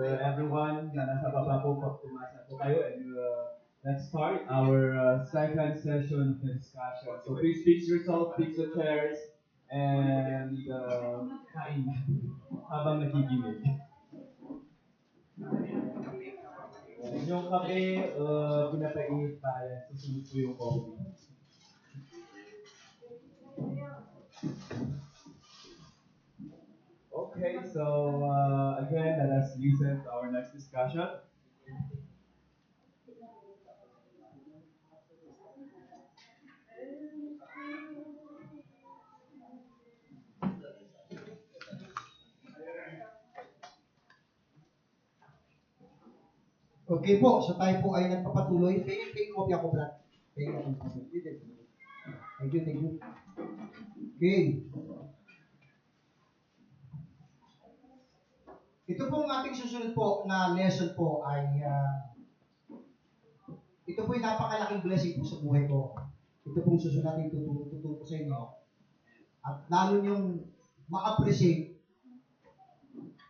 everyone na nasa baba po, pumasa po kayo, and let's start our second session of the discussion. So please fix yourself, fix the chairs, and kain habang nakikinig. Yung kape, pinapainit pa, susunod po yung coffee. Okay, so again, let us listen to our next discussion. Okay po, so tayo po ay nagpapatuloy. Take copy ako, Brad. Take copy. Thank you, thank you. Okay. Ito pong ating susunod po na lesson po ay ito po yung napakalaking blessing po sa buhay ko. Ito pong susunod natin tuturo po sa inyo. At lalo yung ma-appreciate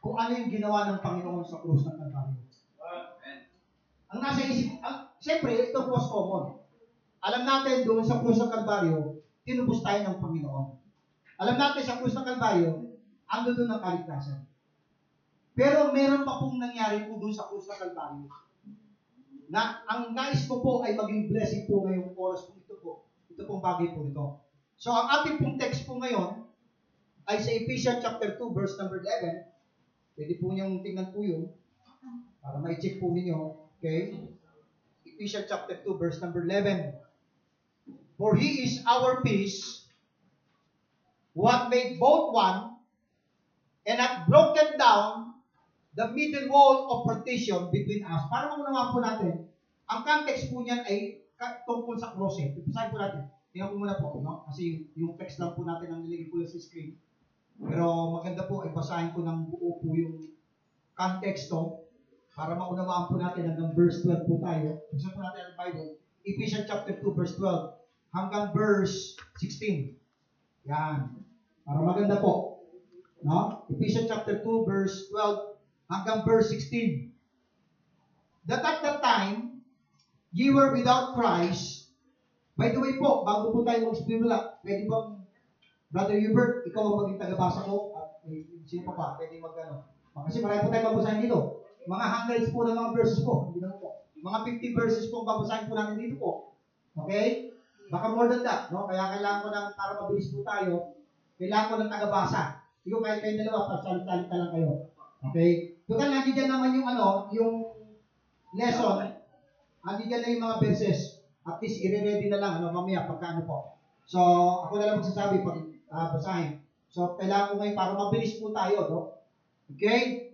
kung ano yung ginawa ng Panginoon sa krus ng Kalbaryo. Ang nasa isip, siyempre, ito po was common. Alam natin doon sa krus ng Kalbaryo, tinubos tayo ng Panginoon. Alam natin sa krus ng Kalbaryo, ando doon ng kaligtasan. Pero meron pa pong nangyari po doon sa krus ng Kalbaryo. Na ang nais ko po ay maging blessing po ngayong oras po ito po. Ito pong bagay po ito. So ang ating pong text po ngayon ay sa Ephesians chapter 2 verse number 11. Pwede po niyong tingnan po yun para ma-check po ninyo. Okay? Ephesians chapter 2 verse number 11. For He is our peace, what made both one, and hath broken down the middle wall of partition between us. Para maunawaan po natin, ang context po niyan ay tungkol sa cross. Ipusahin po natin. Tingnan po muna po, no? Kasi yung text lang po natin ang nilagay po sa screen. Pero maganda po ay basahin ko ng buo po yung context para maunawaan po natin hanggang verse 12 po tayo. Buksan po natin ang Bible. Ephesians chapter 2 verse 12 hanggang verse 16. Yan. Para maganda po. No? Ephesians chapter 2 verse 12 hanggang verse 16. That at that time, ye were without Christ. By the way po, bago po tayo mag-explain nila, pwede bang, Brother Hubert, ikaw ang maging tagabasa ko? At sino pa pa? Pwede mag-ano? Kasi marami po tayo babasahin dito. Mga hundreds po ng mga verses po. Hindi naman po. Mga 50 verses po ang babasahin po natin dito po. Okay? Baka more than that. No? Kaya kailangan ko ng, para mabilis po tayo, kailangan ko ng tagabasa. Siguro kahit kayo dalawa, pasalit-salit na lang kayo. Okay? Total, nandiyan naman yung yung lesson. Nandiyan na yung mga verses. At least, i-ready na lang, mamaya, pagka po. So, ako na lang magsasabi pag basahin. So, kailangan ko ngayon para mabilis po tayo, no? Okay?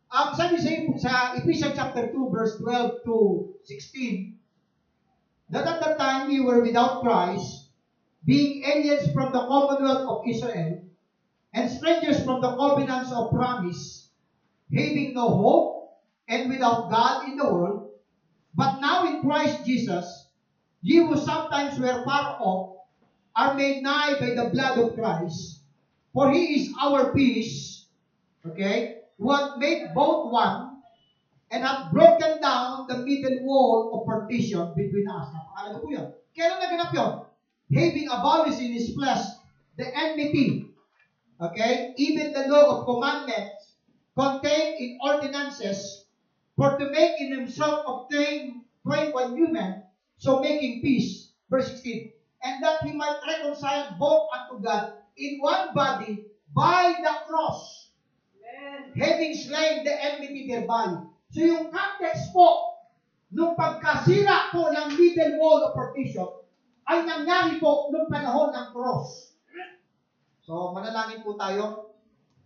Sabi sa Ephesians chapter 2, verse 12 to 16, that at that time we were without Christ, being aliens from the commonwealth of Israel, and strangers from the covenants of promise, having no hope, and without God in the world. But now in Christ Jesus, ye who sometimes were far off, are made nigh by the blood of Christ, for He is our peace, okay, who hath made both one, and hath broken down the middle wall of partition between us. Napakalaga po yun. Kailan naganap yun? Having abolished in His flesh the enmity, okay, even the law of commandments contained in ordinances, for to make in Himself of twain one human, so making peace. Verse 16. And that He might reconcile both unto God in one body by the cross, having slain the enmity thereby. So yung context po, nung pagkasira po ng middle wall of partition, ay nangyari po nung panahon ng cross. So manalangin po tayo.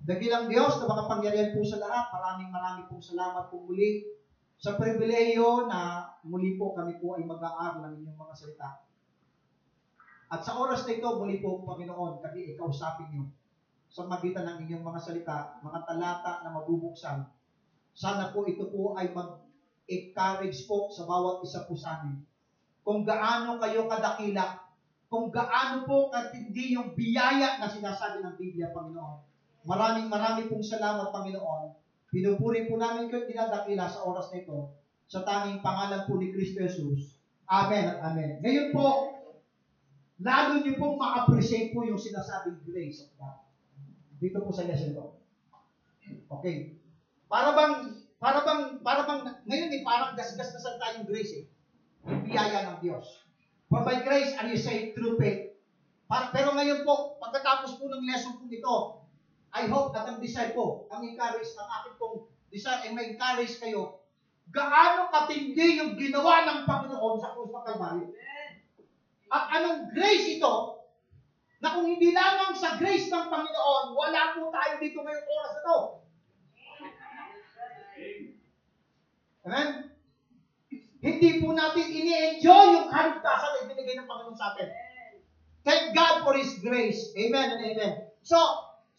Dakilang Diyos na makapangyarihan po sa lahat, maraming pong salamat po muli sa pribileyo na muli po kami po ay mag-aaral ng inyong mga salita. At sa oras na ito, muli po, Panginoon, kami ikausapin niyo sa magitan ng inyong mga salita, mga talata na mabubuksan. Sana po ito po ay mag-encourage po sa bawat isa po sa amin. Kung gaano kayo kadakila, kung gaano po katindi yung biyaya na sinasabi ng Biblia, Panginoon. Maraming pong salamat, Panginoon, Pinupuri po namin kayo, dinadakila sa oras na ito, sa tanging pangalan po ni Kristo Jesus. Amen at amen. Ngayon po, lalo niyo pong ma-appreciate po yung sinasabing grace of God. Dito po sa lesson ko. Okay. Para bang, ngayon parang gasgas na sa tayong grace eh. Yung biyaya ng Diyos. For by grace are you saved through faith. Pero ngayon po, pagkatapos po ng lesson po ito, I hope at ang desire ko, ang encourage, ang akin pong desire ay ma-encourage kayo, gaano katindi yung ginawa ng Panginoon sa krus ng Kalbaryo. At anong grace ito, na kung hindi lamang sa grace ng Panginoon, wala po tayo dito ngayong oras na ito. Amen? Hindi po natin ini-enjoy yung kaligtasan na ibinigay ng Panginoon sa atin. Thank God for His grace. Amen and amen. So,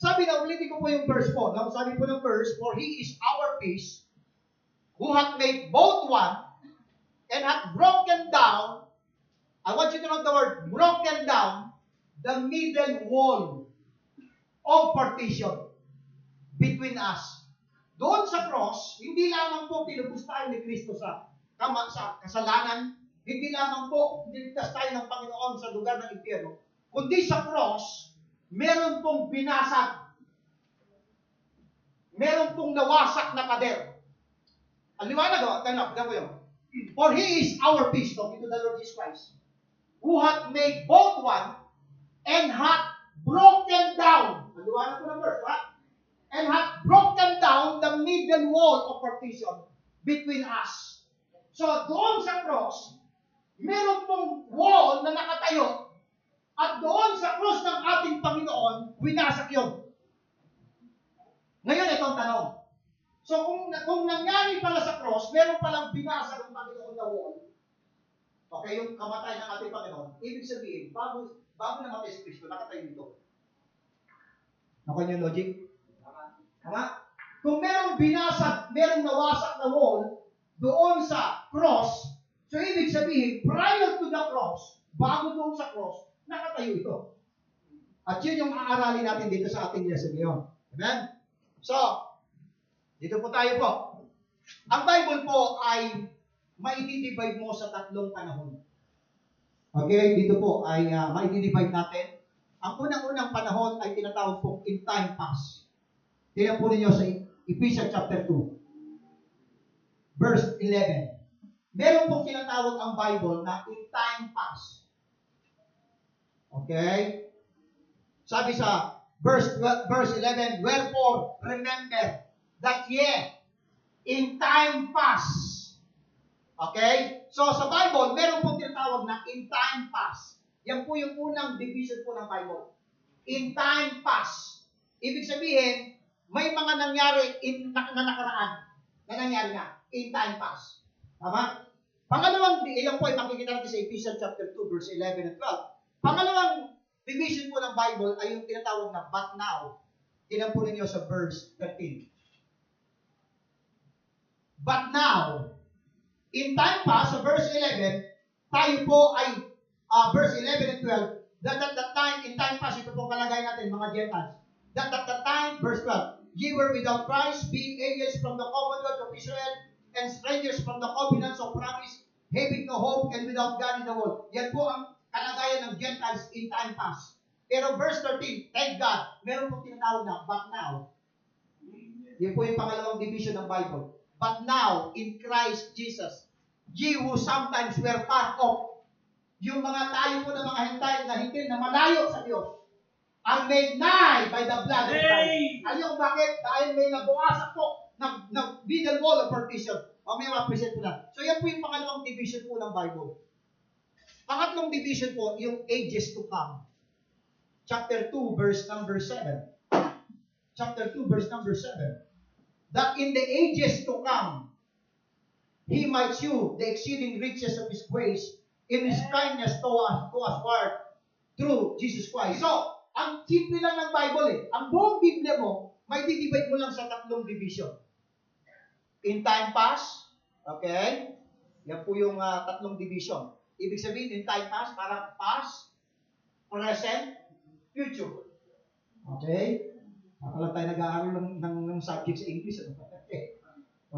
sabi na, ulitin ko po yung verse po. Now, sabi po ng verse, for He is our peace, who hath made both one, and hath broken down, I want you to note the word, broken down, the middle wall of partition between us. Doon sa cross, hindi lamang po tinubos tayo ni Kristo sa kasalanan, hindi lamang po niligtas tayo ng Panginoon sa lugar ng impyerno, kundi sa cross, meron pong binasag, meron pong nawasak na pader. Ang liwanag o, tignan mo yun. For He is our peace, talking to the Lord Jesus Christ, who hath made both one, and hath broken down, ang liwanag po ng verse, ha? And hath broken down the middle wall of partition between us. So, doon sa cross, meron pong wall na nakatayo, at doon sa cross ng ating Panginoon, winasak yun. Ngayon, itong tanong. So, kung nangyari pala sa cross, meron palang binasag ng Panginoon na wall, okay, yung kamatay ng ating Panginoon, ibig sabihin, bago namatay si Kristo, nakatayo dito. Nakuha niyo yung logic? Tama? Kung merong binasag, merong nawasak na wall, doon sa cross, so ibig sabihin, prior to the cross, bago doon sa cross, nakatayo ito. At yun yung aaralin natin dito sa ating lesson ngayon. Amen? So, dito po tayo po. Ang Bible po ay maitidivide mo sa tatlong panahon. Okay? Dito po ay maitidivide natin. Ang unang-unang panahon ay tinatawag po in time past. Tingnan po ninyo sa Ephesians chapter 2. Verse 11. Meron pong tinatawag ang Bible na in time past. Okay? Sabi sa verse 11, wherefore remember that ye in time past. Okay? So sa Bible, meron pong tinatawag na in time past. Yan po yung unang division po ng Bible. In time past. Ibig sabihin, may mga nangyari na nakaraan na nangyari na in time past. Tama? Pangalawang, ilang po ay makikita natin sa Ephesians chapter 2, verse 11 and 12. Pangalawang division po ng Bible ay yung tinatawag na but now. Tingnan po ninyo sa verse 13. But now, in time past, sa verse 11, tayo po ay, verse 11 and 12, that at that time, in time past, ito po kalagay natin, mga Gentiles. That at that time, verse 12, ye were without Christ, being aliens from the commonwealth of Israel, and strangers from the covenants of promise, having no hope, and without God in the world. Yan po ang kalagayan ng Gentiles in time past. Pero verse 13, thank God, meron po tinatawag na, but now. Yan po yung pangalawang division ng Bible. But now, in Christ Jesus, ye who sometimes were part of, yung mga tayo po ng mga hintay na hindi na malayo sa Diyos, are made nigh by the blood of Christ. Ayun, bakit? Dahil may nabuwasak po ng middle wall of partition. O may ma-present po na. So yan po yung pangalawang division po ng Bible. Pangatlong division po, yung ages to come. Chapter 2, verse number 7. Chapter 2, verse number 7. That in the ages to come, He might shew the exceeding riches of His grace in His kindness to us through Jesus Christ. So, ang simple lang ng Bible eh. Ang buong Biblia mo, may divide mo lang sa tatlong division. In time past, okay? Yan po yung tatlong division. Ibig sabihin, in time past, parang past, present, future. Okay? Ako lang tayo nag-aaral ng subject sa English.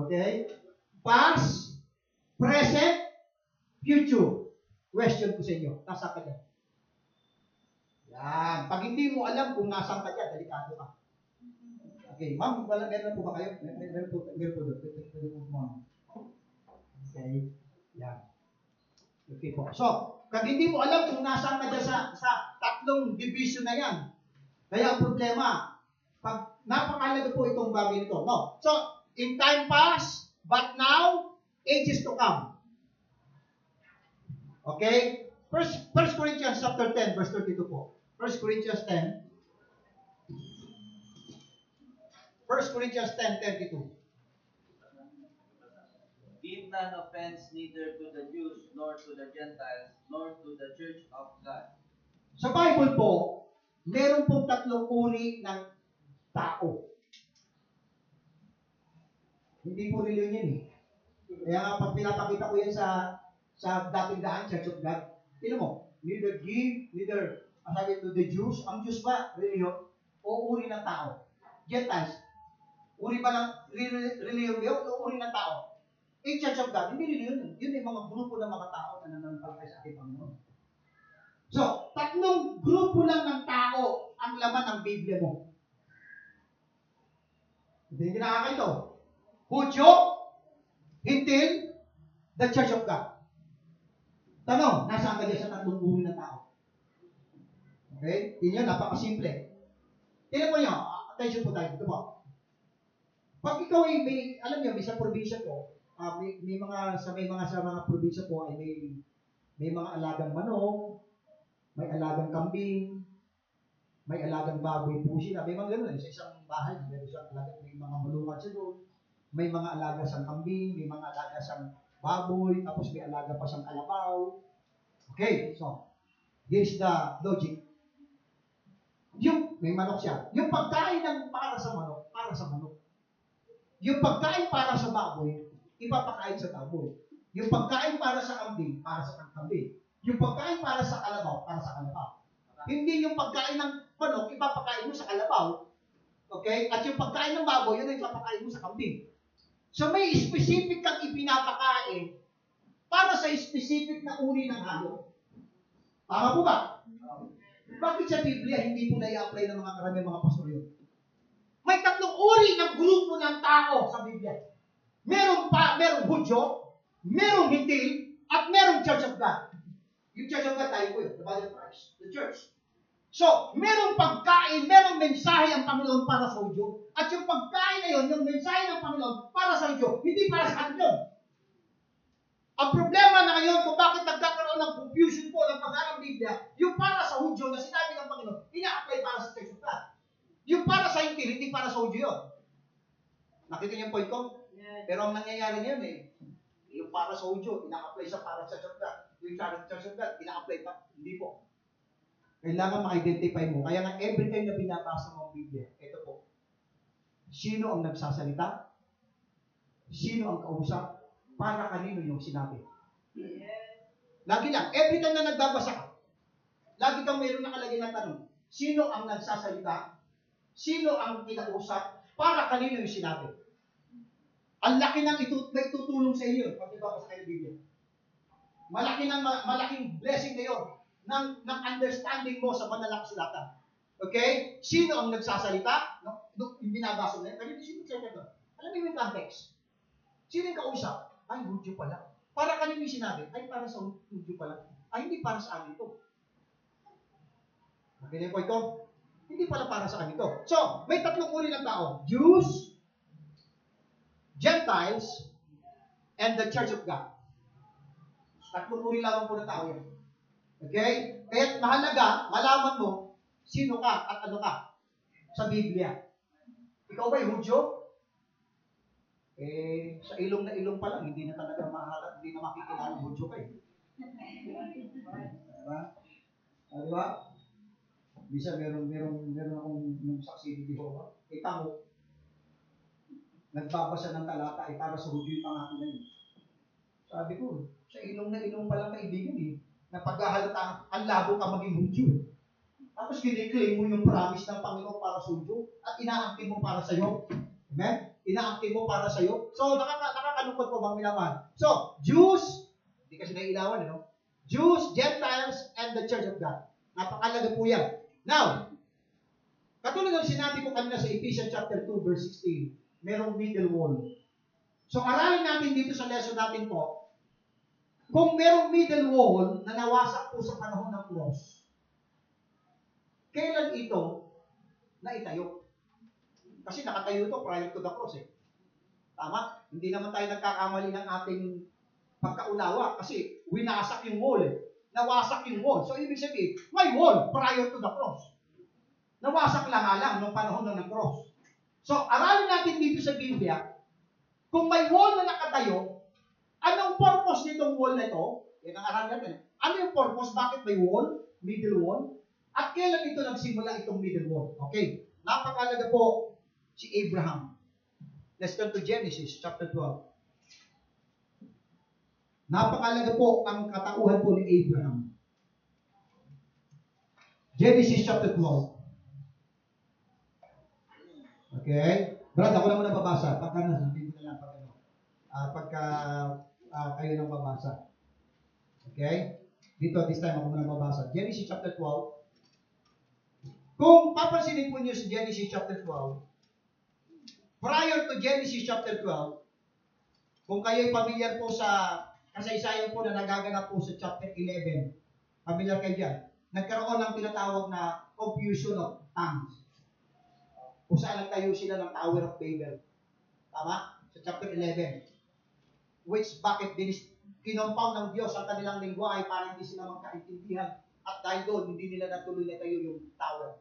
Okay? Past, present, future. Question ko sa inyo, nasa ka dyan? Yan. Pag hindi mo alam kung nasaan ka dyan, delikado ka. Okay, ma'am, meron po ba kayo? Meron po doon. Pwede po mo. Okay? Yan. Okay po. So, pag hindi mo alam kung nasaan ka dyan sa tatlong division na yan, kaya ang problema, pag napakalaga po itong bagay nito. No? So, in time past, but now, ages to come. Okay? First Corinthians chapter 10, verse 32 po. 1 Corinthians 10. 1 Corinthians 10:32. Give none offense neither to the Jews, nor to the Gentiles, nor to the church of God. Sa Bible po, meron pong tatlong uri ng tao. Hindi po religion yan eh. Kaya nga pag pinapakita ko yan sa dating daan, Church of God, tignan mo, neither give, neither sabi to the Jews, ang Jews ba, religion, o uri ng tao? Gentiles, uri ba ng religion yun, o uri ng tao? In Church of God, hindi religion yun. Yun yung mga grupo ng mga tao na nananampalataya sa ating Panginoon. So, tatlong grupo lang ng tao ang laman ng Biblia mo. Hindi nakakaito. Hudyo, Hintil, the Church of God. Tanong, nasaan ka dyan sa tatlong uri ng tao? Okay? Yun yan, napakasimple. Tingnan mo nyo, attention po tayo. Ito po. Pag ikaw ay may, alam nyo, may sa probinsya po, may mga probinsya po ay may mga alagang manok, may alagang kambing, may alagang baboy po sila. May mga gano'n, sa isang bahay, may mga malungan siya doon. May mga alaga siyang kambing, may mga alaga siyang baboy, tapos may alaga pa siyang kalabaw. Okay, so, here's the logic. Yung, may manok siya. Yung pagkain ng para sa manok, para sa manok. Yung pagkain para sa baboy, ipapakain sa baboy. Yung pagkain para sa kambing, para sa kambing. Yung pagkain para sa kalabaw, para sa kalabaw. Hindi yung pagkain ng manok, ipapakain mo sa kalabaw. Okay? At yung pagkain ng baboy, yun ang ipapakain mo sa kambing. So may specific kang ipinapakain para sa specific na uri ng hayop. Tama po ba? Bakit sa Biblia hindi po na-i-apply ng mga karamihan mga pastor yun? May tatlong uri ng grupo ng tao sa Biblia. Merong Hudyo, merong Hintil, at merong Church of God. Yung Church of God tayo po yun, the body of Christ, the church. So, merong pagkain, merong mensahe ang Panginoon para sa Hudyo. At yung pagkain na yun, yung mensahe ng Panginoon para sa Hudyo, hindi para sa atin yun. Ang problema na ngayon kung bakit nagkakaroon ng confusion po ng pag-aaral ng Biblia, yung para sa Hudyo na sinabi ng Panginoon, ina-apply para sa Church of God. Yung para sa Hintil, hindi para sa Hudyo yun. Nakita niyo yung point ko? Pero ang nangyayari niyan yung para sa Hudyo, ina-apply siya para sa Church of God. Yung Church of God, ina-apply pa. Hindi po. Kailangan ma-identify mo. Kaya nga, every time na binabasa mo ang Biblia, ito po. Sino ang nagsasalita? Sino ang kausap? Para kanino yung sinabi? Lagi lang. Every time na nagbabasa ka, lagi kang mayroon nakalagay na tanong. Sino ang nagsasalita? Sino ang kinausap? Para kanino yung sinabi? Ang laki ng itutulong sa iyo pag nagbabasa kayo ng Biblia. Malaking blessing kayo ng understanding mo sa banal na kasulatan. Okay? Sino ang nagsasalita? Yung binabasa mo yan, kanina sino nagsasalita? Alam mo yung context. Sino yung kausap? Ay, Hudyo pala. Para kanino yung sinabi? Ay, para sa Hudyo pala. Ay, hindi para sa amin ito. Okay po ito? Hindi pala para sa amin ito. So, may tatlong uri ng tao. Jews, Gentiles, and the Church of God. Tatlong uri lamang po ng tao yan. Okay? Kaya mahalaga, malaman mo, sino ka at ano ka sa Biblia. Ikaw ba'y Hudyo? Sa ilong na ilong pa lang, hindi na talaga mahalat, hindi na makikilala Hudyo ka eh. Diba? Bisa meron akong yung saksi ni Jehovah. Tamo, nagbabasa ng talata ay para sa Hudyo yung pangako na yun. Sabi ko, sa ilong na ilong pa lang kaibigan eh. Na paghahalata, ang labo ka maging Hudyo. Tapos kiniklaim mo yung promise ng Panginoon para sa Hudyo at inaangkin mo para sa iyo. Amen? inaangkin mo para sa'yo. So, nakakalungkot po bang minamahal? So, Jews, hindi kasi nailawan, no? Jews, Gentiles, and the Church of God. Napakalaga po yan. Now, katulad ng sinabi ko kanina sa Ephesians chapter 2, verse 16, merong middle wall. So, aralin natin dito sa lesson natin po, kung merong middle wall na nawasak po sa panahon ng cross, kailan ito naitayo? Kasi nakatayo ito prior to the cross eh. Tama? Hindi naman tayo nagkakamali ng ating pagkaunawa kasi winasak yung wall eh. Nawasak yung wall. So, ibig sabihin, may wall prior to the cross. Nawasak lang nga lang nung panahon ng cross. So, aralin natin dito sa Biblia, kung may wall na nakatayo, anong purpose nitong wall na ito? Yan ang aralin natin. Ano yung purpose? Bakit may wall? Middle wall? At kailan ito nagsimula itong middle wall? Okay. Napakalaga po si Abraham. Let's turn to Genesis chapter 12. Napakalaga po ang katauhan po ni Abraham. Genesis chapter 12. Okay? Brad, ako na muna babasa. Pagka nasabihin ko na lang pagka kayo nang babasa. Okay? Dito, this time ako muna babasa. Genesis chapter 12. Kung papansinin po niyo sa Genesis chapter 12, prior to Genesis chapter 12, kung kayo'y familiar po sa kasaysayan po na nagaganap po sa chapter 11, familiar kayo dyan, nagkaroon ng tinatawag na confusion of tongues. Kung saan nagtayo sila ng Tower of Babel. Tama? Sa chapter 11. Which, bakit kinompound ng Diyos ang kanilang lingwahe para hindi sila magkaintindihan. At dahil doon, hindi nila natuloy na tayo yung tower.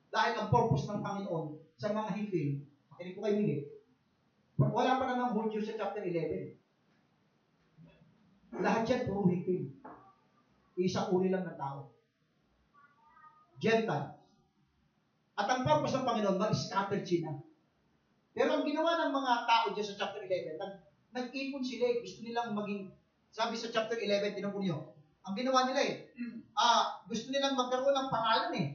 Dahil ang purpose ng Panginoon sa mga hiling, makinig po kayo hindi, wala pa namang whole Diyos sa chapter 11. Lahat yan puro hiling. Isang uri lang ng tao. Gentile. At ang purpose ng Panginoon, mag-scatter sila. Pero ang ginawa ng mga tao dyan sa chapter 11, nag-ipon sila eh. Gusto nilang maging, sabi sa chapter 11, tinapon nyo, ang ginawa nila gusto nilang magkaroon ng pangalan eh.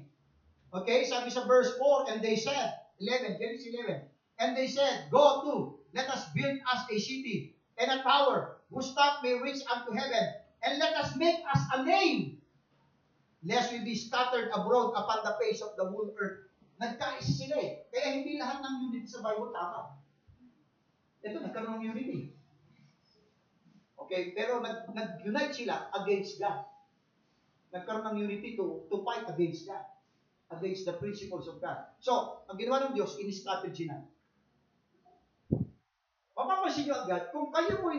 Okay, sabi sa verse 4, and they said, 11, Genesis 11, and they said, go to, let us build us a city and a tower, whose top may reach unto heaven, and let us make us a name, lest we be scattered abroad upon the face of the whole earth. Nagkaisa sila eh. Kaya hindi lahat ng unity sa Bible tama. Ito, nagkaroon ng unity. Okay, pero nag-unite sila against God. Nagkaroon ng unity to fight against God. Against the principles of God. So, ang ginawa ng Diyos, in-strategy na. Mapapansin nyo agad, kung kayo po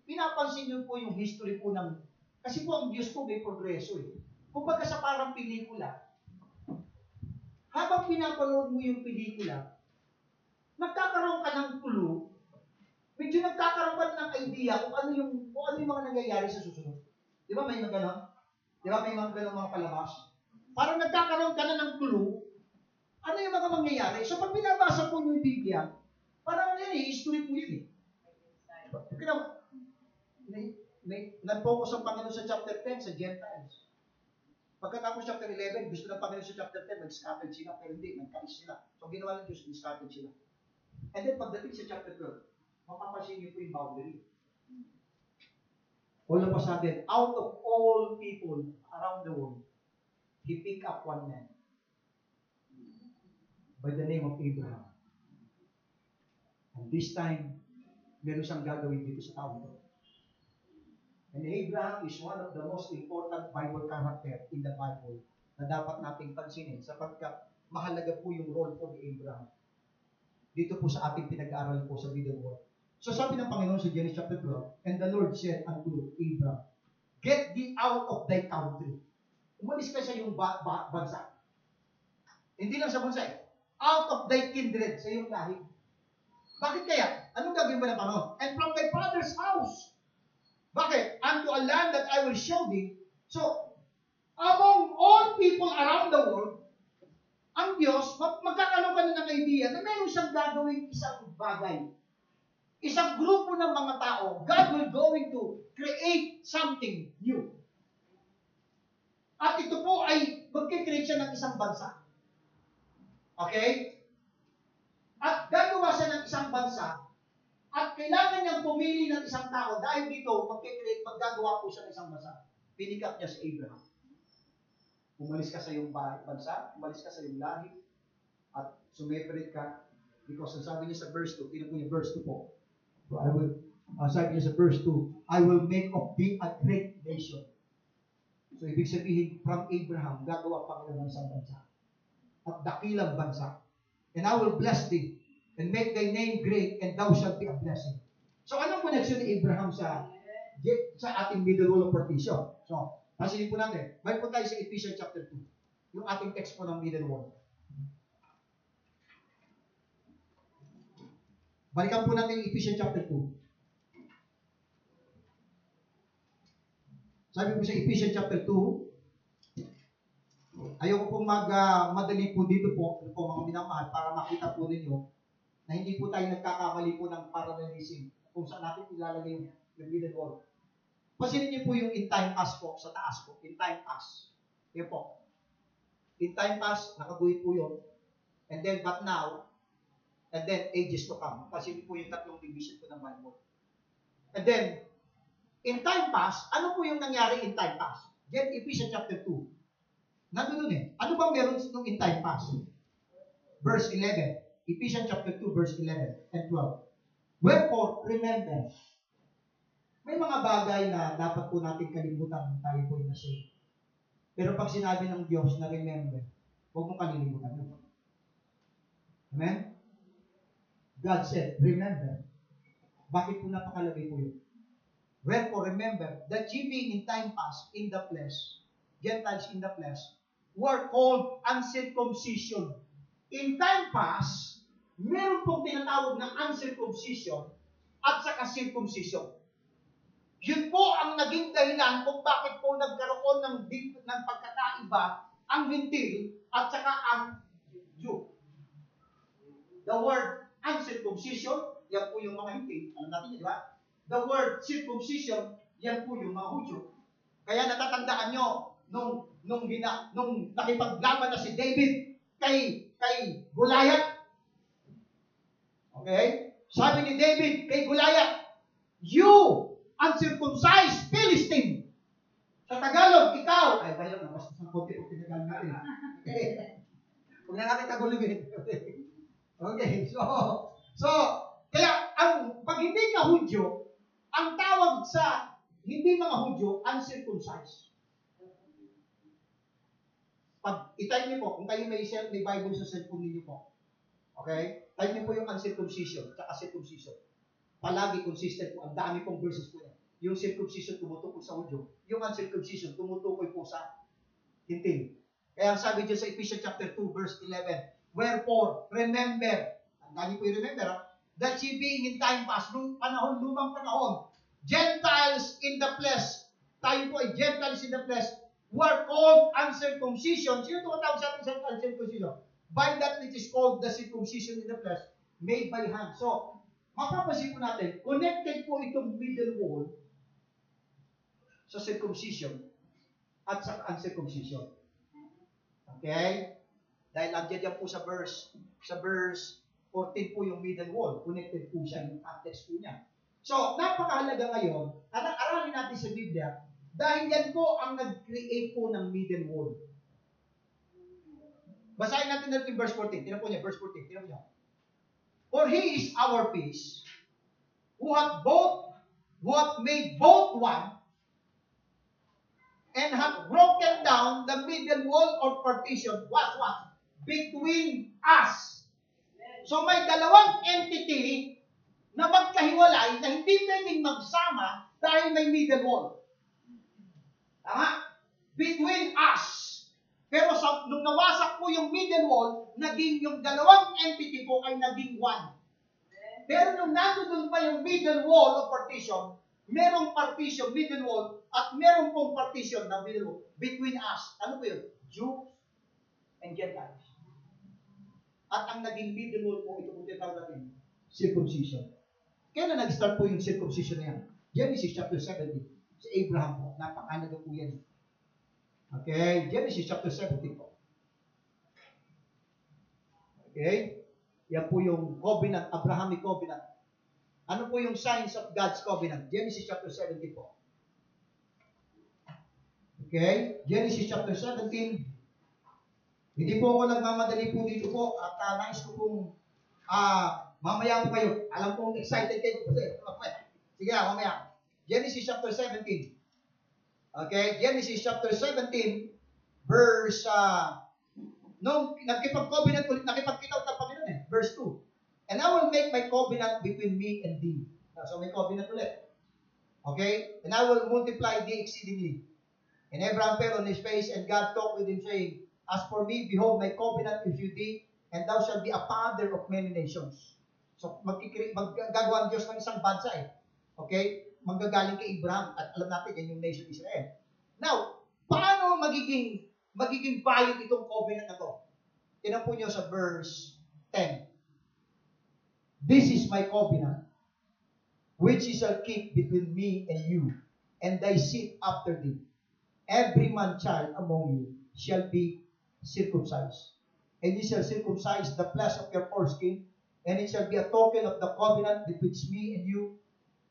pinapansin nyo po yung history po ng, kasi po ang Diyos po may progreso eh. Kung baga sa parang pelikula, habang pinapanood mo yung pelikula, nagkakaroon ka ng clue, medyo nagkakaroon ka ng idea kung ano yung mga nangyayari sa susunod. Di ba may mga ganon? Di ba may mga ganon mga palabas? Parang nagkakaroon ka na ng clue, ano yung mga mangyayari. So pag binabasa po yung Biblia, parang yan eh, history po yun eh. Nag-focus ang Panginoon sa chapter 10 sa Gentiles. Pagkatapos chapter 11, gusto ng Panginoon sa chapter 10, nag-scatter sila, pero hindi, nagkais sila. So ginawa ng Diyos, nag-scatter sila. And then pagdating sa chapter 12, mapapansin niyo po yung boundary. All of a sudden, out of all people around the world, He picked up one man by the name of Abraham. And this time, meron siyang gagawin dito sa tao ito. And Abraham is one of the most important Bible character in the Bible na dapat nating pansinin sapagkat mahalaga po yung role po ni Abraham. Dito po sa ating pinag-aaral po sa middle world. So sabi ng Panginoon sa Genesis chapter 12, and the Lord said unto Abraham, get thee out of thy country. Umalis ka sa iyong bansa. Hindi lang sa bansa eh. Out of thy kindred, sa iyong lahi. Bakit kaya? Anong gagawin mo ng Panginoon? And from thy father's house. Bakit? Unto a land that I will show thee. So, among all people around the world, ang Diyos, magkakaroon ka na ng idea na mayroon siyang gagawin isang bagay. Isang grupo ng mga tao, God will going to create something new. At ito po ay magkikreate siya ng isang bansa. Okay? At gagawa siya ng isang bansa at kailangan niyang pumili ng isang tao dahil dito maggagawa po siya ng isang bansa. Pinikat niya si Abraham. Umalis ka sa iyong bansa, umalis ka sa iyong lahi, at sumeparate ka because sabi niya sa verse 2, tingnan po niya verse 2 po. So sabi niya sa verse 2, I will make of thee a great nation. So ibig sabihin, from Abraham, gagawa pa ng isang bansa. At dakilang bansa. And I will bless thee, and make thy name great, and thou shalt be a blessing. So anong connection ni Abraham sa ating middle wall of partition? So, pasilin po natin. Balik po tayo sa Ephesians chapter 2. Yung ating text po ng middle wall. Balikan po natin yung Ephesians chapter 2. Sabi po sa Ephesians chapter 2, ayoko pong madali po dito po, mga minamahal, para makita po ninyo na hindi po tayo nagkakamali po ng parallelism kung saan natin ilalagay yung middle wall. Pansinin niyo po yung in time past po, sa taas po. In time past. Yan po. In time past, nakaguhit po yun. And then, but now, and then, ages to come. Pansinin po yung tatlong division po ng Bible. And then, in time past, ano po yung nangyari in time past? Get Ephesians chapter 2. Nandun eh. Ano bang meron nung in time past? Verse 11. Ephesians chapter 2, verse 11 and 12. Wherefore, remember, may mga bagay na dapat po natin kalimutan tayo po yung nasa. Pero pag sinabi ng Diyos na remember, huwag mong kalilimutan yun. Amen? God said, remember. Bakit po napakalagay po yun? Wherefore, remember that ye being in time past in the flesh, Gentiles in the flesh, were called uncircumcision. In time past, meron pong tinatawag na uncircumcision at saka circumcision. Yun po ang naging dahilan kung bakit po nagkaroon ng pagkakaiba ang Hintil at saka ang Jew. The word uncircumcision, yan po yung mga Hintil. Alam natin, di ba? The word circumcision, yan po yung mga Hudyo. Kaya natatandaan nyo, nung nakipaglaban na si David kay Goliath. Okay? Sabi ni David kay Goliath, you uncircumcised Philistine. Sa Tagalog, ikaw, ay tayo na, mas konti po tinagal natin. Okay. Huwag na natin tagulugin. Okay, so, kaya, pag hindi ka Hudyo, ang tawag sa hindi mga Hudyo, uncircumcised. Pag itype niyo po, kung kayo may Bible sa cellphone niyo po, okay? Type niyo po yung uncircumcision, at circumcision. Palagi consistent po, ang dami pong verses po yan. Yung circumcision tumutukoy sa Hudyo, yung uncircumcision tumutukoy po sa Hintil. Kaya sabi dyan sa Ephesians chapter 2, verse 11, wherefore, remember, ang dami po yung remember, that ye being in time past, nung panahon, lumang panahon, Gentiles in the flesh, tayo po ay Gentiles in the flesh, were called uncircumcision. Sino tumatawag sa ating sa uncircumcision? By that which is called the circumcision in the flesh, made by hand. So, mapapansin po natin, connected po itong middle wall sa circumcision at sa uncircumcision. Okay? Dahil andyan po sa verse 14 po yung middle wall. Connected po siya, yung context po niya. So, napakahalaga ngayon, aralin natin sa Biblia, dahil yan po ang nag-create po ng middle wall. Basahin natin yung verse 14. Tingnan po niya, verse 14. Tingnan po niya. For He is our peace, who hath made both one, and hath broken down the middle wall or partition, what? Between us. So may dalawang entity na magkahiwalay na hindi pwedeng magsama dahil may middle wall. Tama? Between us. Pero nung nawasak po yung middle wall, naging yung dalawang entity po ay naging one. Pero nung nandun pa yung middle wall o partition, merong partition, middle wall, at merong pong partition na middle wall between us. Ano po yun? Jews and Gentiles. At ang naging middle wall po, ito po tinatawag natin, circumcision. Kailan nag-start po yung circumcision na yan? Genesis chapter 17. Si Abraham po, napakalaga po yan. Okay, Genesis chapter 17 po. Okay? Yan po yung covenant, Abrahamic covenant. Ano po yung signs of God's covenant? Genesis chapter 17 po. Okay? Genesis chapter 17. Hindi po ako nagmamadali po dito po at nais ko pong mamaya po kayo. Alam kong excited kayo kasi sige mamaya. Genesis chapter 17. Okay? Genesis chapter 17 verse nung nagkipag-covenant ulit, nakipag-kitaw ng Panginoon verse 2. And I will make my covenant between me and thee. So may covenant ulit. Okay? And I will multiply thee exceedingly. And Abraham fell on his face, and God talked with him, saying, As for me, behold, my covenant is with thee, and thou shalt be a father of many nations. So, maggagawa ang Diyos ng isang bansa Okay? Manggagaling kay Abraham, at alam natin, yan yung nation Israel. Now, paano magiging valid itong covenant na to? Tinan po nyo sa verse 10. This is my covenant, which is shall keep between me and you, and thy seed after thee. Every man child among you shall be circumcised. And ye shall circumcise the flesh of your foreskin, and it shall be a token of the covenant between me and you.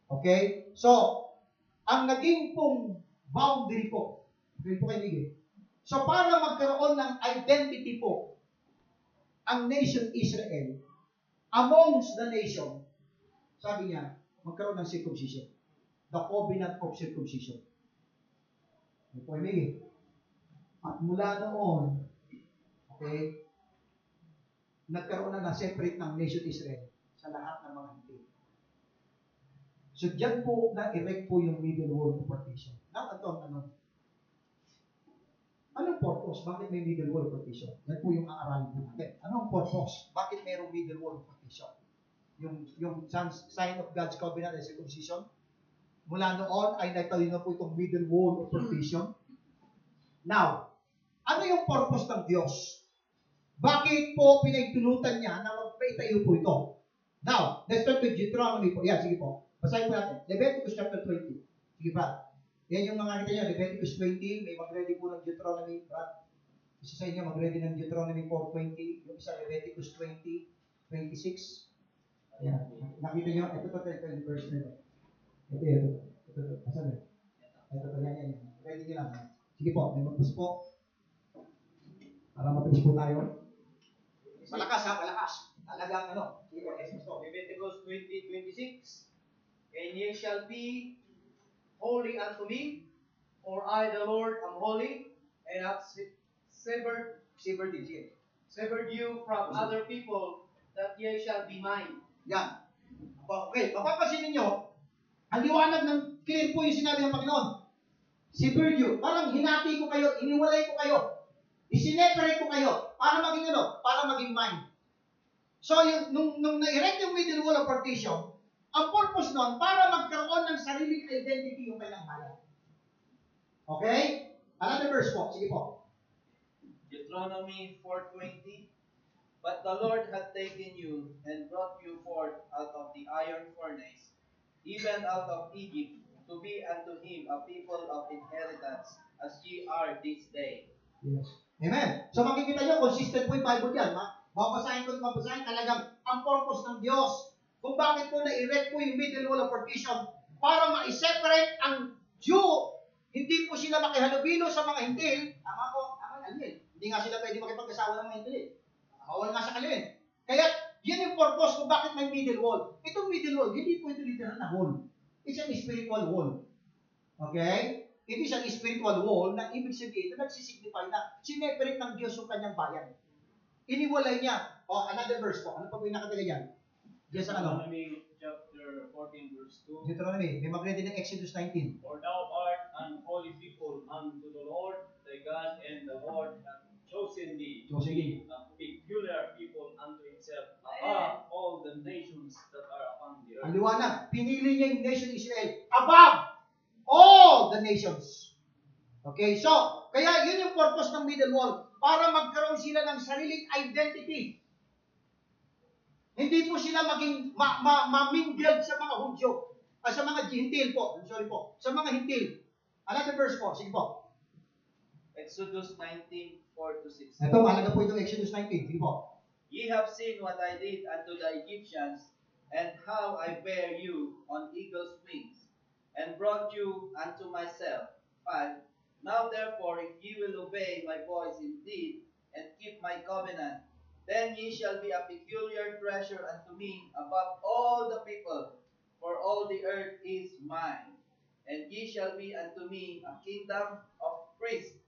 Okay? So, ang naging pong boundary po, okay po kayo. So, para magkaroon ng identity po, ang nation Israel, amongst the nation, sabi niya, magkaroon ng circumcision. The covenant of circumcision. Okay po kayo. At mula noon, okay, nagkaroon na separate ng nation Israel sa lahat ng mga hindi. So, dyan po na-erect po yung middle wall of partition. Now, ito ang tanong. Anong purpose? Bakit may middle wall of partition? Yan po yung aaralin po natin. Anong purpose? Bakit mayroong middle wall of partition? Yung sign of God's covenant and circumcision. Mula noon ay nagtalino po itong middle wall of partition. Now, ano yung purpose ng Diyos? Bakit po pinagtulutan niya na magpaitayo po ito? Now, let's start with Deuteronomy po. Yan, sige po. Basahin po natin. Leviticus chapter 20. Sige pa. Yan yung mga kita niyo. Leviticus 20. May mag-ready po ng Deuteronomy. Isa sa inyo mag-ready ng Deuteronomy 4:20. Yung isa Leviticus 20:26. Yan. Nakita niyo? Ito yung verse na ito. Ito. Asan yun? Ito. Yan. Ready niyo lang. Sige po. May mag-push po. Para mabilis po tayo. Malakas ha, malakas. Talagang ano. Sige po, Leviticus 20:26. And ye shall be holy unto me, for I the Lord am holy, and have severed you from other people, that ye shall be mine. Yan. Okay, mapapansin ninyo, ang liwanag ng clear po yung sinabi ng Panginoon. Severed you. Parang hinati ko kayo, iniwalay ko kayo. Isineparate ko kayo. Para maging ano? Para maging mine. So, nung na-erect yung middle wall of partition, ang purpose nun, para magkaroon ng sariling identity yung kailang bayan. Okay? Another verse po. Sige po. Deuteronomy 4:20. But the Lord hath taken you and brought you forth out of the iron furnace, even out of Egypt, to be unto him a people of inheritance, as ye are this day. Yes. Amen. So makikita nyo, consistent po yung Bible yan. Mabasahin talagang ang purpose ng Diyos kung bakit po na-erect po yung middle wall of partition para ma-separate ang Jew. Hindi po sila makihalubilo sa mga Hintil. Tama po, alin. Hindi nga sila pwede makipag-asawa ng mga Hintil. Bawal nga sa kanila. Kaya, yan yung purpose kung bakit may middle wall. Itong middle wall, hindi po ito literal na wall. It's an spiritual wall. Okay? It is an spiritual wall na ibig sabihin na nagsisignify na sineperate ng Diyos yung kanyang bayan. Iniwalay niya. Another verse po. Ano pa po yung nakatila yan? Diyan sa ano? Deuteronomy chapter 14 verse 2. Deuteronomy. May mag-ready ng Exodus 19. For thou art an holy people unto the Lord thy God, and the Lord hath chosen thee to be a peculiar people unto himself above all the nations that are upon the Ang earth. liwanag. Pinili niya yung nation Israel above all the nations. Okay? So, kaya yun yung purpose ng middle wall. Para magkaroon sila ng sariling identity. Hindi po sila maging mamingled sa mga Hudyo. Sa mga Hintil po. Sorry po. Sa mga Hintil. Another verse po. Sige po. Exodus 19:4-6. Ito, mahalaga po itong Exodus 19. Sige po. Ye have seen what I did unto the Egyptians, and how I bare you on eagle's wings, and brought you unto myself. 5. Now therefore, if ye will obey my voice indeed, and keep my covenant, then ye shall be a peculiar treasure unto me above all the people, for all the earth is mine. And ye shall be unto me a kingdom of priests,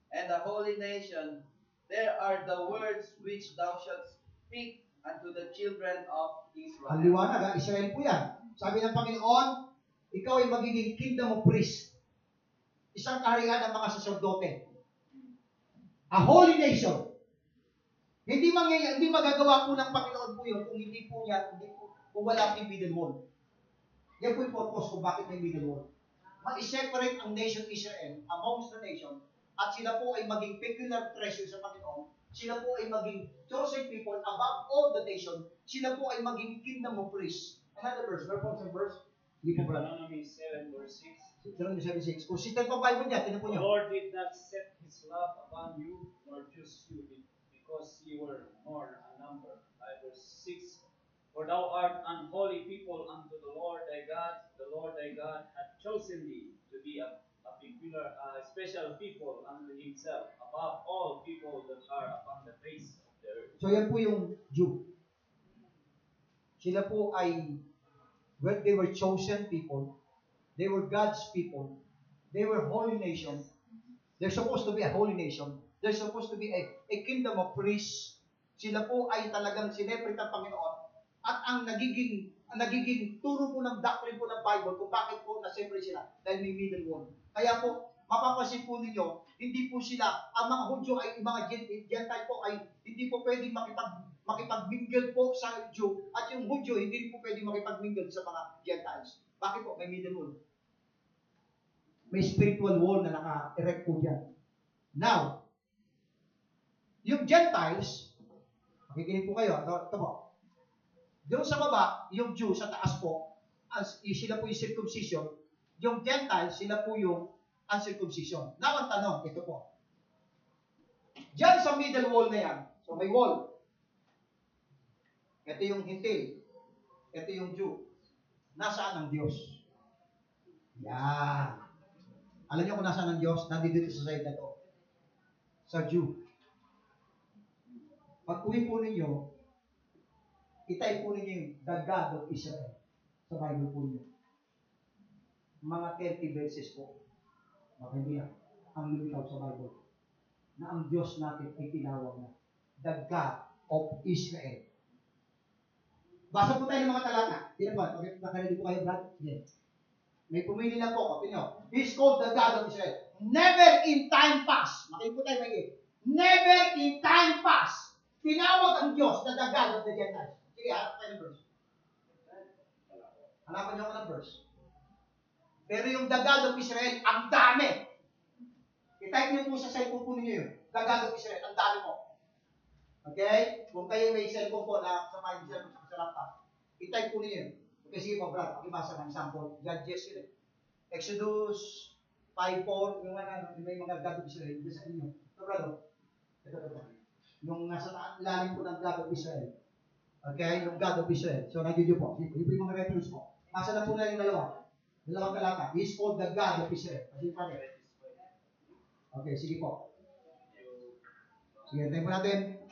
and a holy nation. There are the words which thou shalt speak unto the children of Ang Israel. liwanag, ha? Israel po yan. Sabi ng Panginoon, ikaw ay magiging kingdom of priest. Isang kaharian ng mga saserdote. A holy nation. Hindi magagawa po ng Panginoon po yun kung wala po yung middle wall. Yan po yung purpose kung bakit may middle wall. Ma-separate ang nation Israel amongst the nation at sila po ay maging peculiar treasure sa Panginoon. Sila po ay maging chosen people above all the nation. Sila po ay maging kingdom of priests. Another verse. Meron po sa verse. Hindi po brother. Deuteronomy 7 verse 6. Deuteronomy 7:6. Kung sitan pa Bible niya, tinan po The niyo. Lord did not set his love upon you, nor choose you, because ye were more a number. Verse 6. For thou art an holy people unto the Lord thy God. The Lord thy God hath chosen thee to be a peculiar, special people unto himself, above all people that are upon the face of the earth. So yan po yung Jew. Sila po ay, when they were chosen people, they were God's people, they were holy nation, they're supposed to be a holy nation, they're supposed to be a kingdom of priests. Sila po ay talagang sineprete ng Panginoon at ang nagiging turo po ng doctrine po ng Bible kung bakit po na-separate sila dahil may middle wall. Kaya po, mapapansin po ninyo, hindi po sila, ang mga Hudyo ay, mga Gentile po ay hindi po pwedeng makipag-mingle po sa Jew at yung Hudyo hindi po pwedeng makipag-mingle sa mga Gentiles. Bakit po? May middle wall. May spiritual wall na naka-erect po dyan. Now, yung Gentiles, makikinig po kayo, ito po. Doon sa baba, yung Jew sa taas po, sila po yung circumcision. Yung Gentiles, sila po yung uncircumcision. Now, ang tanong, ito po. Diyan sa middle wall na yan, so may wall. Ito yung hintil. Ito yung Jew. Nasaan ang Diyos? Yan. Alam niyo kung nasaan ang Diyos? Nandito sa side na to. Sa Jew. Pag uwi po ninyo, itay po ninyo yung the God of Israel sa Bible po ninyo. Mga 30 verses po. Baka hindi na. Ang lumitaw sa Bible. Na ang Diyos natin ay tinawag na the God of Israel. Basa po tayo ng mga talata. Hindi ba? Nakarinig po kayo, Brad? Yes. May pumili lang po. Kapin nyo. He's called the God of Israel. Never in time past. Makinig po tayo may never in time past. Tinawag ang Diyos na the God of the Gentiles. Sige, hanap tayo ng verse. Hanapan niyo ako ng verse. Pero yung the God of Israel, ang dami. I-type niyo po sa cellphone po ninyo yun. The God of Israel, ang dami po. Okay? Kung kayo may cellphone po na samahin sa laptop, i-type po ninyo yun. Okay, sige po, Brad. Pakibasa ng example. Judges yun eh. Exodus 5:4, yung may mga God of Israel. Bisa ninyo. Ito, Brad. Ito. Yung nasa lalim po ng God of Israel. Okay? Yung God of Israel. So, nagyo po. Yung mga reference po. Nasa na po na yung dalawang talata. He is called the God of Israel. Kasi pa rin. Okay, sige po. Sige, tayo po natin.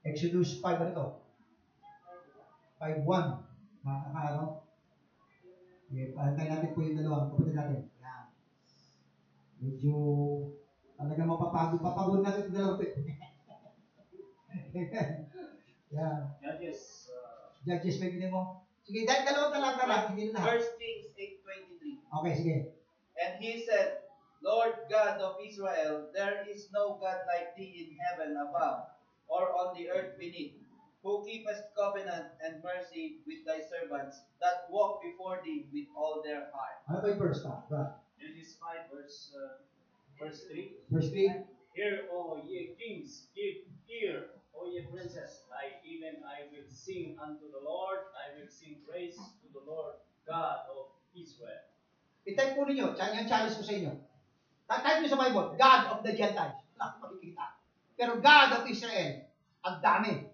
Exodus 5, ano ito? 5:1. Ano? Okay, tayo natin po yung dalawang kapatid natin. Yan. Medyo talagang mapapagod natin yung dalawang ito. Yan. Judges, may binigay mo. Sige, dahil dalawang talata lang, hindi na. 1 Kings 8:23. Okay, sige. And he said, Lord God of Israel, there is no God like thee in heaven above, or on the earth beneath, who keepest covenant and mercy with thy servants that walk before thee with all their heart. Ano pa yung verse na? Genesis 5 verse 3. Verse 3. Hear, O ye kings, give ear, O ye princes, even I will sing unto the Lord, I will sing praise to the Lord God of Israel. I-type po ninyo, yung challenge ko sa inyo. Type nyo sa Bible, God of the Gentiles. Wala ko makikita. Pero God of Israel, ang dami.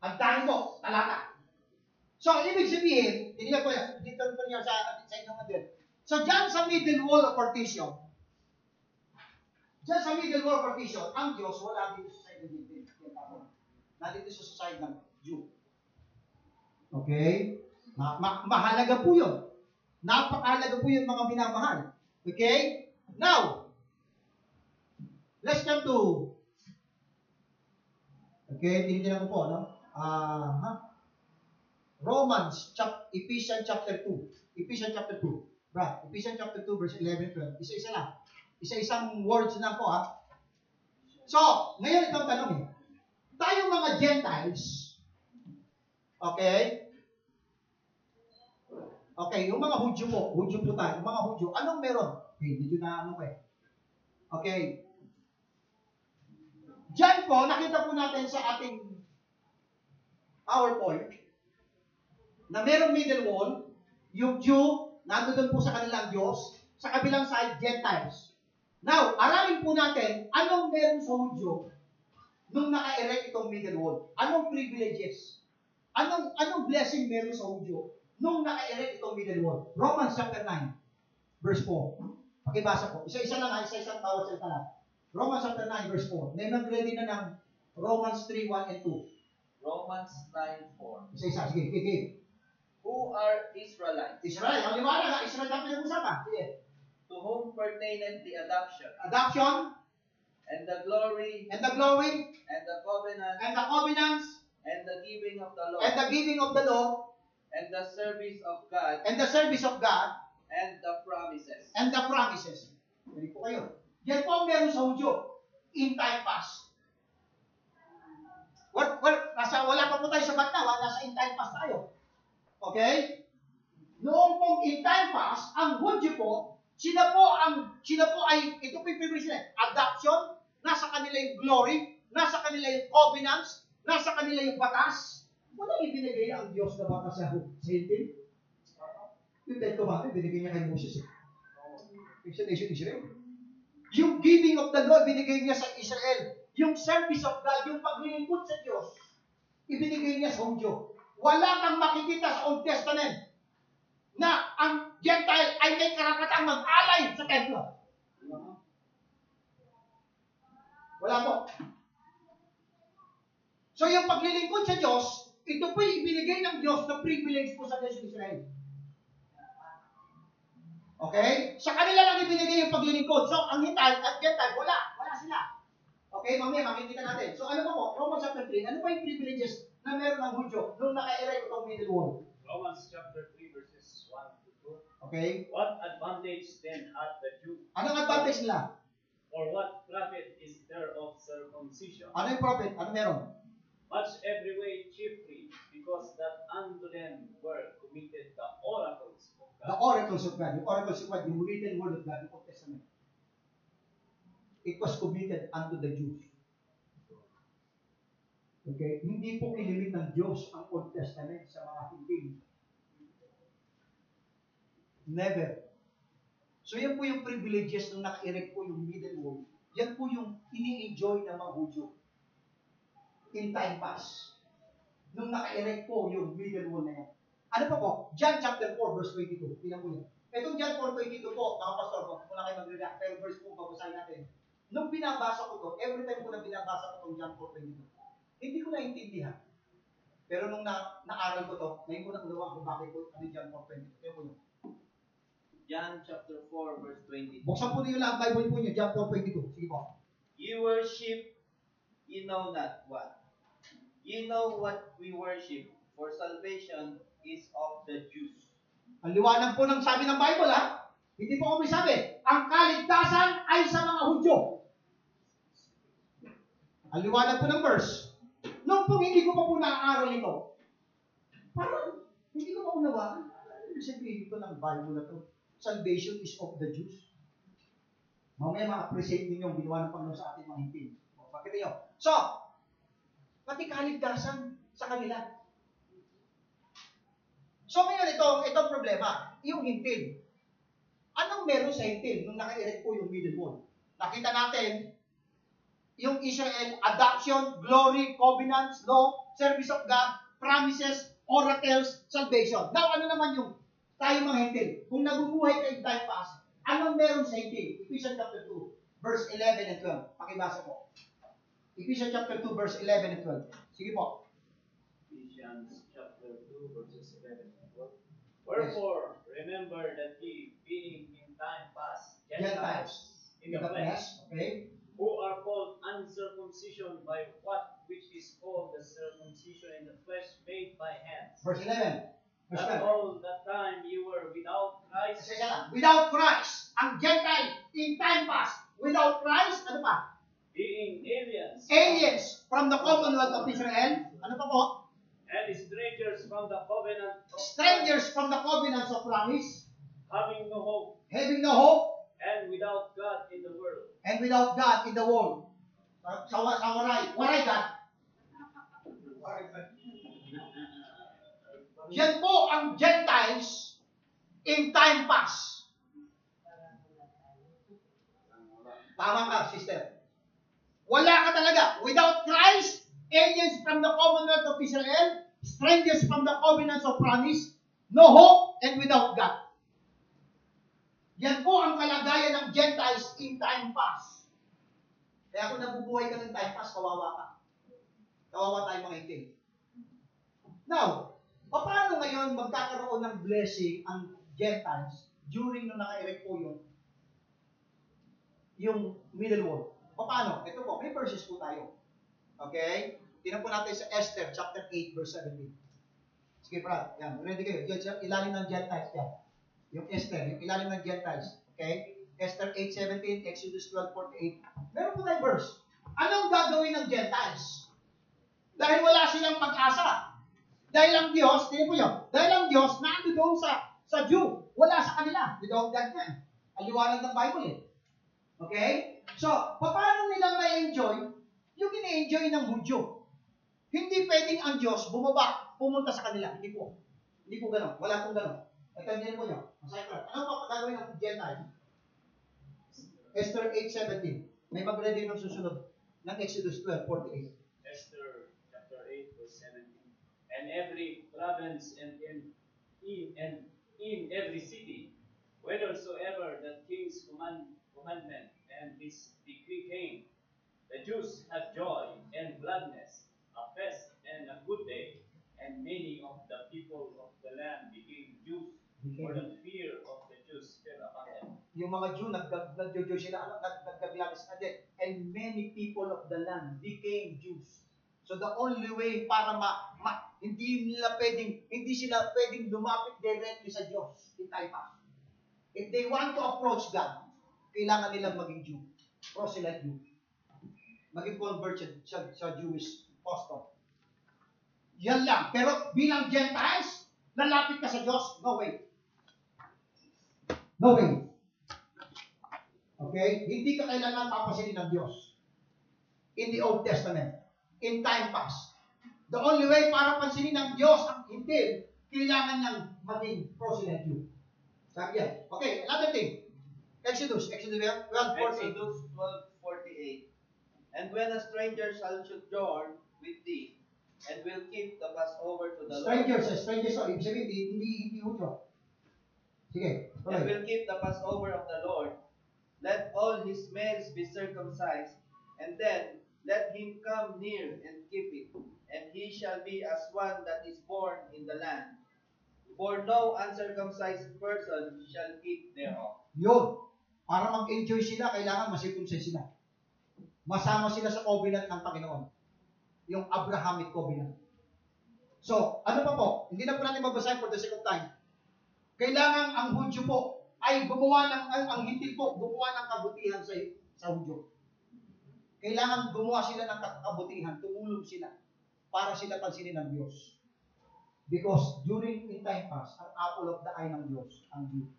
Ang dami po, talata. So, ibig sabihin, tinignan ko yan, dito ko niya sa inyong natin. So, dyan sa middle wall of partition, ang Diyos, wala dito sa side ng Gentile. Nandito sa side ng Jew. Okay? Mahalaga po yun. Napakahalaga po yung mga minamahal. Okay? Now, let's come to, okay, tinignan ko po, no? Ephesians chapter 2. Ephesians chapter 2. Right, Ephesians chapter 2, verse 11, 12. Isa-isa lang. Isa-isang words na po, ha? So, ngayon itong tanong eh. Tayong mga Gentiles, okay? Okay, yung mga Hudyo po tayo, yung mga Hudyo, anong meron? Okay, medyo na ano ko eh. Okay. Diyan po, nakita po natin sa ating PowerPoint na merong middle wall, yung Jew, nandoon po sa kanilang Diyos, sa kabilang side, Gentiles. Now, aralin po natin, anong meron sa Hudyo nung naka-erect itong middle wall? Anong privileges? Anong blessing meron sa Hudyo nung naka-erect itong middle wall? Romans chapter 9, verse 4. Pakibasa po. Isa-isa lang, isa-isang bawat salita lang. Romans chapter 9, verse 4. May nag-ready na ng Romans 3, 1 and 2. Romans 9:4. Isa-isa, sige. Who are Israelites? Israel, ang liwanag nga, Israel ang pinag-usapan. Sige. To whom pertaineth the adoption, Adoption, and the glory, and the glory, and the covenant, and the covenants, and the giving of the law, and the giving of the law, and the service of God, and the service of God, and the promises. and the promises. Hindi po kayo. Yan po ang meron sa Hudyo. In time past. Wala pa po tayo sa Batnaw, nasa in time past tayo. Okay? Noong pong in time past, ang Hudyo po, sila po ay, ito po yung privilege nila, adoption, nasa kanila yung glory, nasa kanila yung covenants, nasa kanila yung batas. Walang ibinigay ang Diyos na batas sa Hintil. Yung Ten Commandments, binigay niya kay Moses. Nation Israel. Yung giving of the law, binigay niya sa Israel. Yung service of God, yung paglilingkod sa Diyos, ibinigay niya sa Hudyo. Wala kang makikita sa Old Testament na ang Gentile ay may karapatang mag-alay sa templo. Wala po. So yung paglilingkod sa Diyos, ito po yung ibinigay ng Diyos na privilege po sa Nation Israel. Okay? Sa kanila lang ibinigay yung paglilingkod. So ang Gentile, wala sila. Okay, mamaya makikita natin. So ano po, Romans chapter 3, ano pa yung privileges na meron ng Hudyo nung naka-erect itong middle wall? Romans chapter 3 verses 1 to 2. Okay? What advantage then hath the Jew? Anong advantage nila? Or what profit is there of circumcision? Ano yung profit? Ano meron? Much every way chiefly, because that unto them were committed the oracles of The God. oracles of God. Yung oracles of God, yung written word of God, yung Old Testament. It was committed unto the Jews. Okay? Hindi po ilimit ng Diyos ang Old Testament sa mga hindi. Never. So yan po yung privileges nung naka-erect po yung middle wall. Yan po yung ini-enjoy ng mga Hudyo. In time past. Nung naka-erect po yung middle wall na yan. Ano pa po? John chapter 4 verse 22. Tingnan mo yan. Itong John 4:22 po, mga pastor po, kung na kayo mag-react, pero verse po babasahin natin. Nung binabasa ko to, every time ko na binabasa ko itong John 4:22, hindi ko naintindihan. Pero nung na-aral ko to, ngayon ko nakunawa kung bakit ko ano John 4:22. Kaya po yun. John chapter 4 verse 22. Buksan po niyo lang ang Bible po niyo, John 4:22. Sige po. Ye worship, ye know not what. Ye know what we worship, for salvation is of the Jews. Ang liwanag po ng sabi ng Bible, ha? Hindi po ako may sabi. Ang kaligtasan ay sa mga Hudyo. Ang liwanag po ng verse. Nung po hindi ko pa po naaaral ito, parang hindi ko maunawaan. Ano sabihin ito ng Bible na ito? Salvation is of the Jews. Mamaya ma-appreciate ninyo ang ginawa ng Panginoon sa ating mga hintil. Pakita nyo. So, pati kaligtasan sa kanila. So ngayon itong problema, yung hintil. Anong meron sa hintil nung naka-erect po yung middle wall? Nakita natin, yung Israel, adoption, glory, covenants, law, service of God, promises, oracles, salvation. Now, ano naman yung tayo mga hintil? Kung nabubuhay kayo time pass, anong meron sa hintil? Ephesians chapter 2, verse 11 and 12. Pakibasa po. Ephesians chapter 2, verse 11 and 12. Sige po. Ephesians chapter 2, verses 11 and 12. Wherefore, remember that ye, being in time past, Gentiles in the flesh, Okay? who are called uncircumcision by what which is called the circumcision in the flesh made by hands. Verse 11. Verse That 12. all that time you were without Christ, Kasi lang, without Christ, ang Gentile in time past, without Christ, ano pa? being aliens, Aliens from the commonwealth of Israel, ano pa po? and strangers from the covenant of Strangers from the covenants of promise, having no hope, having no hope, and without God in the world. and without God in the world. Sa waray. Waray God. Yan po ang Gentiles in time past. Tama ka, sister. Wala ka talaga. Without Christ, aliens from the commonwealth of Israel, strangers from the covenants of promise, no hope, and without God. Yan po ang kalagayan ng Gentiles in time past. Kaya kung nabubuhay ka ng time past, kawawa ka. Kawawa tayo mga itim. Now, paano ngayon magkakaroon ng blessing ang Gentiles during nung naka-erect po yung middle wall? Paano? Ito po, may verses po tayo. Okay? Tingnan po natin sa Esther chapter 8 verse 17. Sige, Brad. Yan. Ready kayo? Yan, ilalim ng Gentiles. Yan. Yung Esther, yung ilalim ng Gentiles. Okay? Esther 8:17, Exodus 12:48. Meron po tayong verse. Anong gagawin ng Gentiles? Dahil wala silang pag-asa. Dahil ang Diyos, tingnan po yun, dahil ang Diyos nando doon sa Jew, wala sa kanila. Without God yan. Ang liwanag ng Bible eh. Okay? So, paano nilang ma-enjoy yung ina-enjoy ng Hudyo? Hindi pwedeng ang Diyos bumaba, pumunta sa kanila. Hindi po. Hindi po gano'n. Wala pong gano'n. Ito po nyo. Ano pa gagawin ng Gentile? Esther 8:17. May mag-ready ng susunod ng Exodus 12:48. Esther chapter 8 verse 17. And every province and in every city, whithersoever the king's commandment and his decree came, the Jews had joy and gladness, a feast and a good day, and many of the people of the land became Jews, for the fear of the Jews fell upon them. Yung mga Jew, nag-Jew sila, nag-gladness na din. And many people of the land became Jews. So the only way para hindi sila pwedeng lumapit directly sa Diyos in time past. If they want to approach God, kailangan nilang maging Jew. Proselyte Jew. Maging converted sa Jewish apostle. Yan lang. Pero bilang Gentiles, lalapit ka sa Diyos, no way. No way. Okay? Hindi ka kailangan papasilin ng Diyos. In the Old Testament. In time past. The only way para pansinin ng Diyos ang hintil, kailangan niyang maging proselyte Jew. Sabi yan. Okay, another thing. Exodus 12:48. Exodus 12:48. And when a stranger shall sojourn with thee, and will keep the Passover to the Strangers, so ibig sabihin, hindi Hudyo. Sige, and tuloy. will keep the Passover of the Lord, let all his males be circumcised, and then let him come near and keep it, and he shall be as one that is born in the land. For no uncircumcised person shall eat thereof. Yun. Para mag-enjoy sila, kailangan masircumcise sila. Masama sila sa covenant ng Panginoon. Yung Abrahamic covenant. So, ano pa po? Hindi na po natin mabasahin for the sake of time. Kailangan ang Hudyo po ay gumawa ang hintil po, gumawa ng kabutihan sa Hudyo. Kailangan gumawa sila ng kabutihan, tumulong sila para sila pansinin ng Diyos. Because during in time past, ang apple of the eye ng Diyos, ang Jew.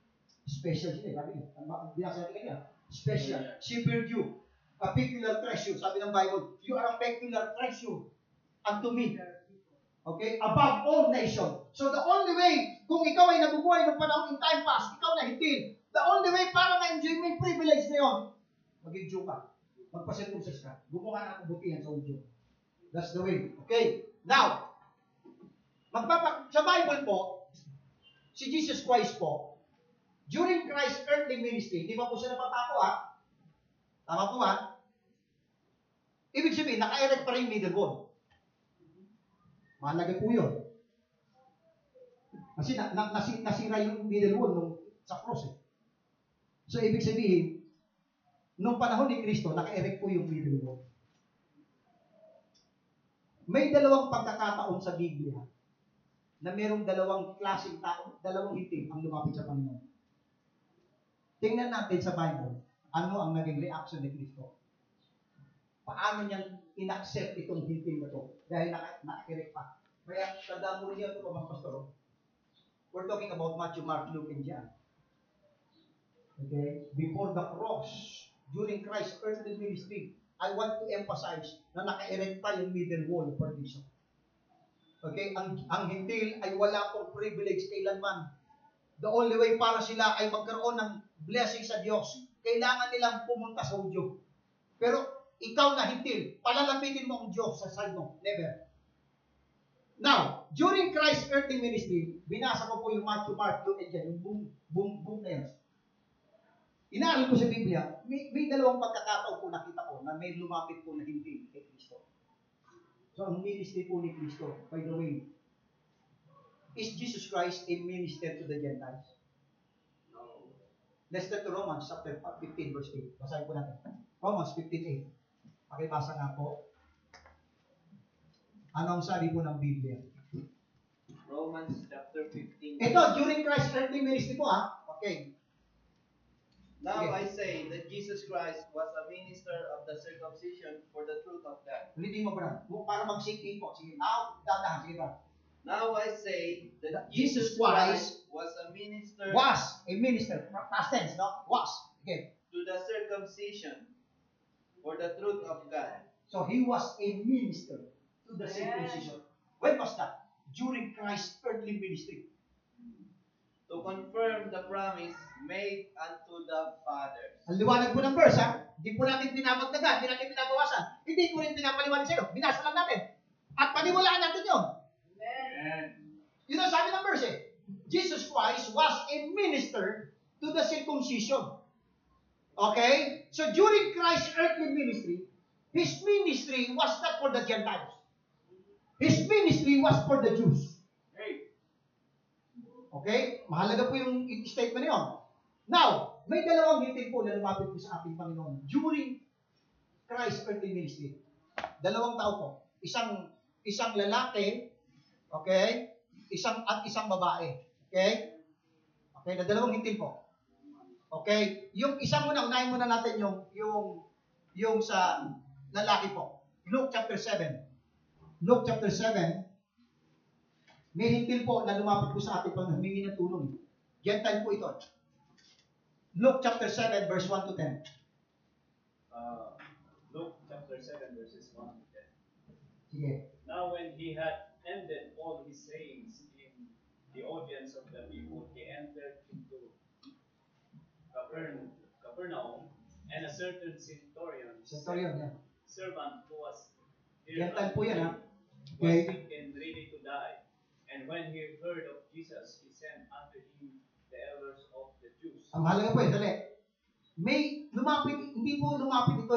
Special sila, sabi niya. Binasa natin kanina. Special. Shepherd you. A peculiar treasure. Sabi ng Bible, you are a peculiar treasure unto me. Okay? Above all nations. So the only way, kung ikaw ay nabubuhay ng panahon in time past, ikaw na hitil, The only way para ma-enjoy mo yung privilege na yun, maging Jew ka. Magpa-circumcise ka. Gumawa ng kabutihan sa Jew. That's the way. Okay? Now, sa Bible po, si Jesus Christ po, during Christ's earthly ministry, di ba po siya napapako ha? Tama po ha? Ibig sabihin, naka-erect pa rin yung middle wall. Mahalaga po yun. Kasi nasira yung middle wall nung sa cross eh. So, ibig sabihin, nung panahon ni Kristo, naka-erect po yung middle wall. May dalawang pagkakataon sa Biblia na mayroong dalawang klaseng tao, dalawang itim ang lumapit sa Panginoon. Tingnan natin sa Bible, ano ang naging reaction ni Kristo. Paano niya in-accept itong itim na to? Dahil naka-erect pa. Kaya, tanda mo rin yan ito, mga pastor. We're talking about Matthew, Mark, Luke, and John. Okay? Before the cross, during Christ's earthly ministry, I want to emphasize na naka-erect pa yung middle wall of partition. Okay? Ang hintil ay wala pong privilege kailanman. The only way para sila ay magkaroon ng blessing sa Diyos, kailangan nilang pumunta sa Hudyo. Pero ikaw na hintil, palalapitin mo ang Diyos sa side mo. Never. Now, during Christ's earthly ministry, binasa ko po yung Matthew, Mark, Luke, and John, yung boom na yan. Inaaral ko sa Biblia, may dalawang pagkakataon po nakita ko na may lumapit po na hindi kay Kristo. So, ang ministry po ni Kristo, by the way, is Jesus Christ a minister to the Gentiles? No. Let's turn to Romans chapter 15, verse 8. Basahin po natin. Romans 15:8. Pakibasa nga po. Anong sabi po ng Biblia? Romans chapter 15. Ito, during Christ's earthly ministry po Okay. Now Okay. I say that Jesus Christ was a minister of the circumcision for the truth of God. Ulitin mo ba? Para mag-sink in po. Sige. Dahan. Sige ba? Now I say that Jesus Jesus Christ Christ was a minister Was a minister. Past tense, no? Was. Okay. to the circumcision for the truth of God. So, he was a minister to the circumcision. When was that? During Christ's earthly ministry. To confirm the promise made unto the fathers. Ang liwanag po ng verse, Hindi po natin pinapagdagan, hindi natin pinabawasan. Hindi ko rin pinapaliwanag sa iyo. Binasa lang natin. At paniwalaan natin yun. Amen. Yun ang sabi ng verse Jesus Christ was a minister to the circumcision. Okay? So during Christ's earthly ministry, His ministry was not for the Gentiles. His ministry was for the Jews. Okay? Mahalaga po yung statement na yun. Now, may dalawang hintil po na lumapit po sa ating Panginoon during Christ's earthly ministry. Dalawang tao po. Isang lalaki, okay? Isang babae. Okay? Okay, na dalawang hintil po. Okay? Yung isang unahin muna natin yung sa lalaki po. Luke chapter 7. Luke chapter 7, may hintil po na lumapit po sa ating Panginoon, humingi ng tulong. Gentile po ito. Luke chapter 7, verse 1 to 10. Luke chapter 7, verses 1 to 10. Sige. Now when he had ended all his sayings in the audience of the people, he entered into Capernaum, and a certain centurion, Yan. servant who was Gentile po yan, was Okay. sick and ready to die. And when he heard of Jesus, he sent unto him the elders of the Jews. Ang mahalaga po dali. May lumapit, hindi po lumapit ito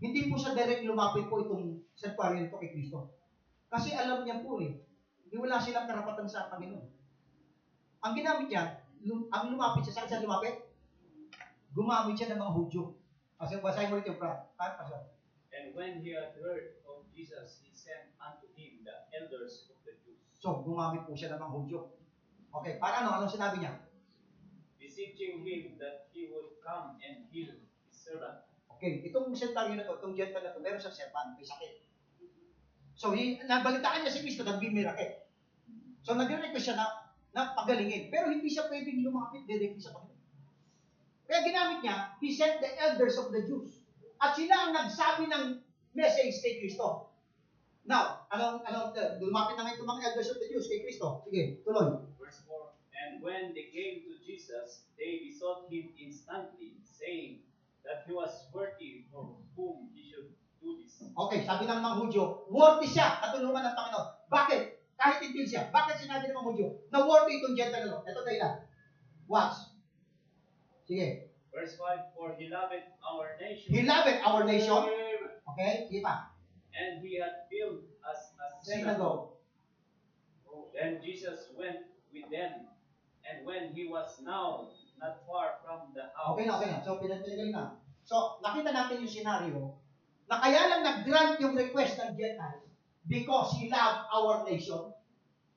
Hindi po siya direct lumapit po itong centurion ito kay Kristo. Kasi alam niya po hindi wala silang karapatan sa Panginoon. Ang ginamit niya, ang lumapit siya, saan siya lumapit? Gumamit siya ng mga Hudyo. Kasi basahin mo rin yung pastor. And when he had heard of Jesus, he sent unto him the elders of the Jews, So, gumamit po siya ng mga Hudyo. Okay, para anong sinabi niya? beseeching him that he would come and heal his servant. Okay, itong centurion na to, itong gentile na to, meron siyang servant, may sakit. So, nabalitaan niya si Kristo, nagbimirake. So, nag-request siya na pagalingin. Pero hindi siya pwedeng lumapit directly sa Panginoon. Kaya ginamit niya, he sent the elders of the Jews. At sila ang nagsabi ng message kay Kristo. Now, lumapit na ngayon itong mga elders of the Jews kay Kristo. Sige, tuloy. Verse 4, and And when they came to Jesus, they besought him instantly, saying that he was worthy for whom he should do this. Okay, sabi ng mga Hudyo, worthy siya, katulungan ng Panginoon. Bakit? Kahit hindi siya. Bakit sinabi ng mga Hudyo na worthy itong Gentile na to? Ito tayo lang. Watch. Sige. Verse 5, for he loved our nation. He loved our nation. Okay, sige pa. And he had built us a Synagogue. Then Jesus went with them, and when he was now not far from the house. Okay na. So, pinagaling na. So, nakita natin yung scenario na kaya lang nag-grant yung request ng Gentiles because he loved our nation.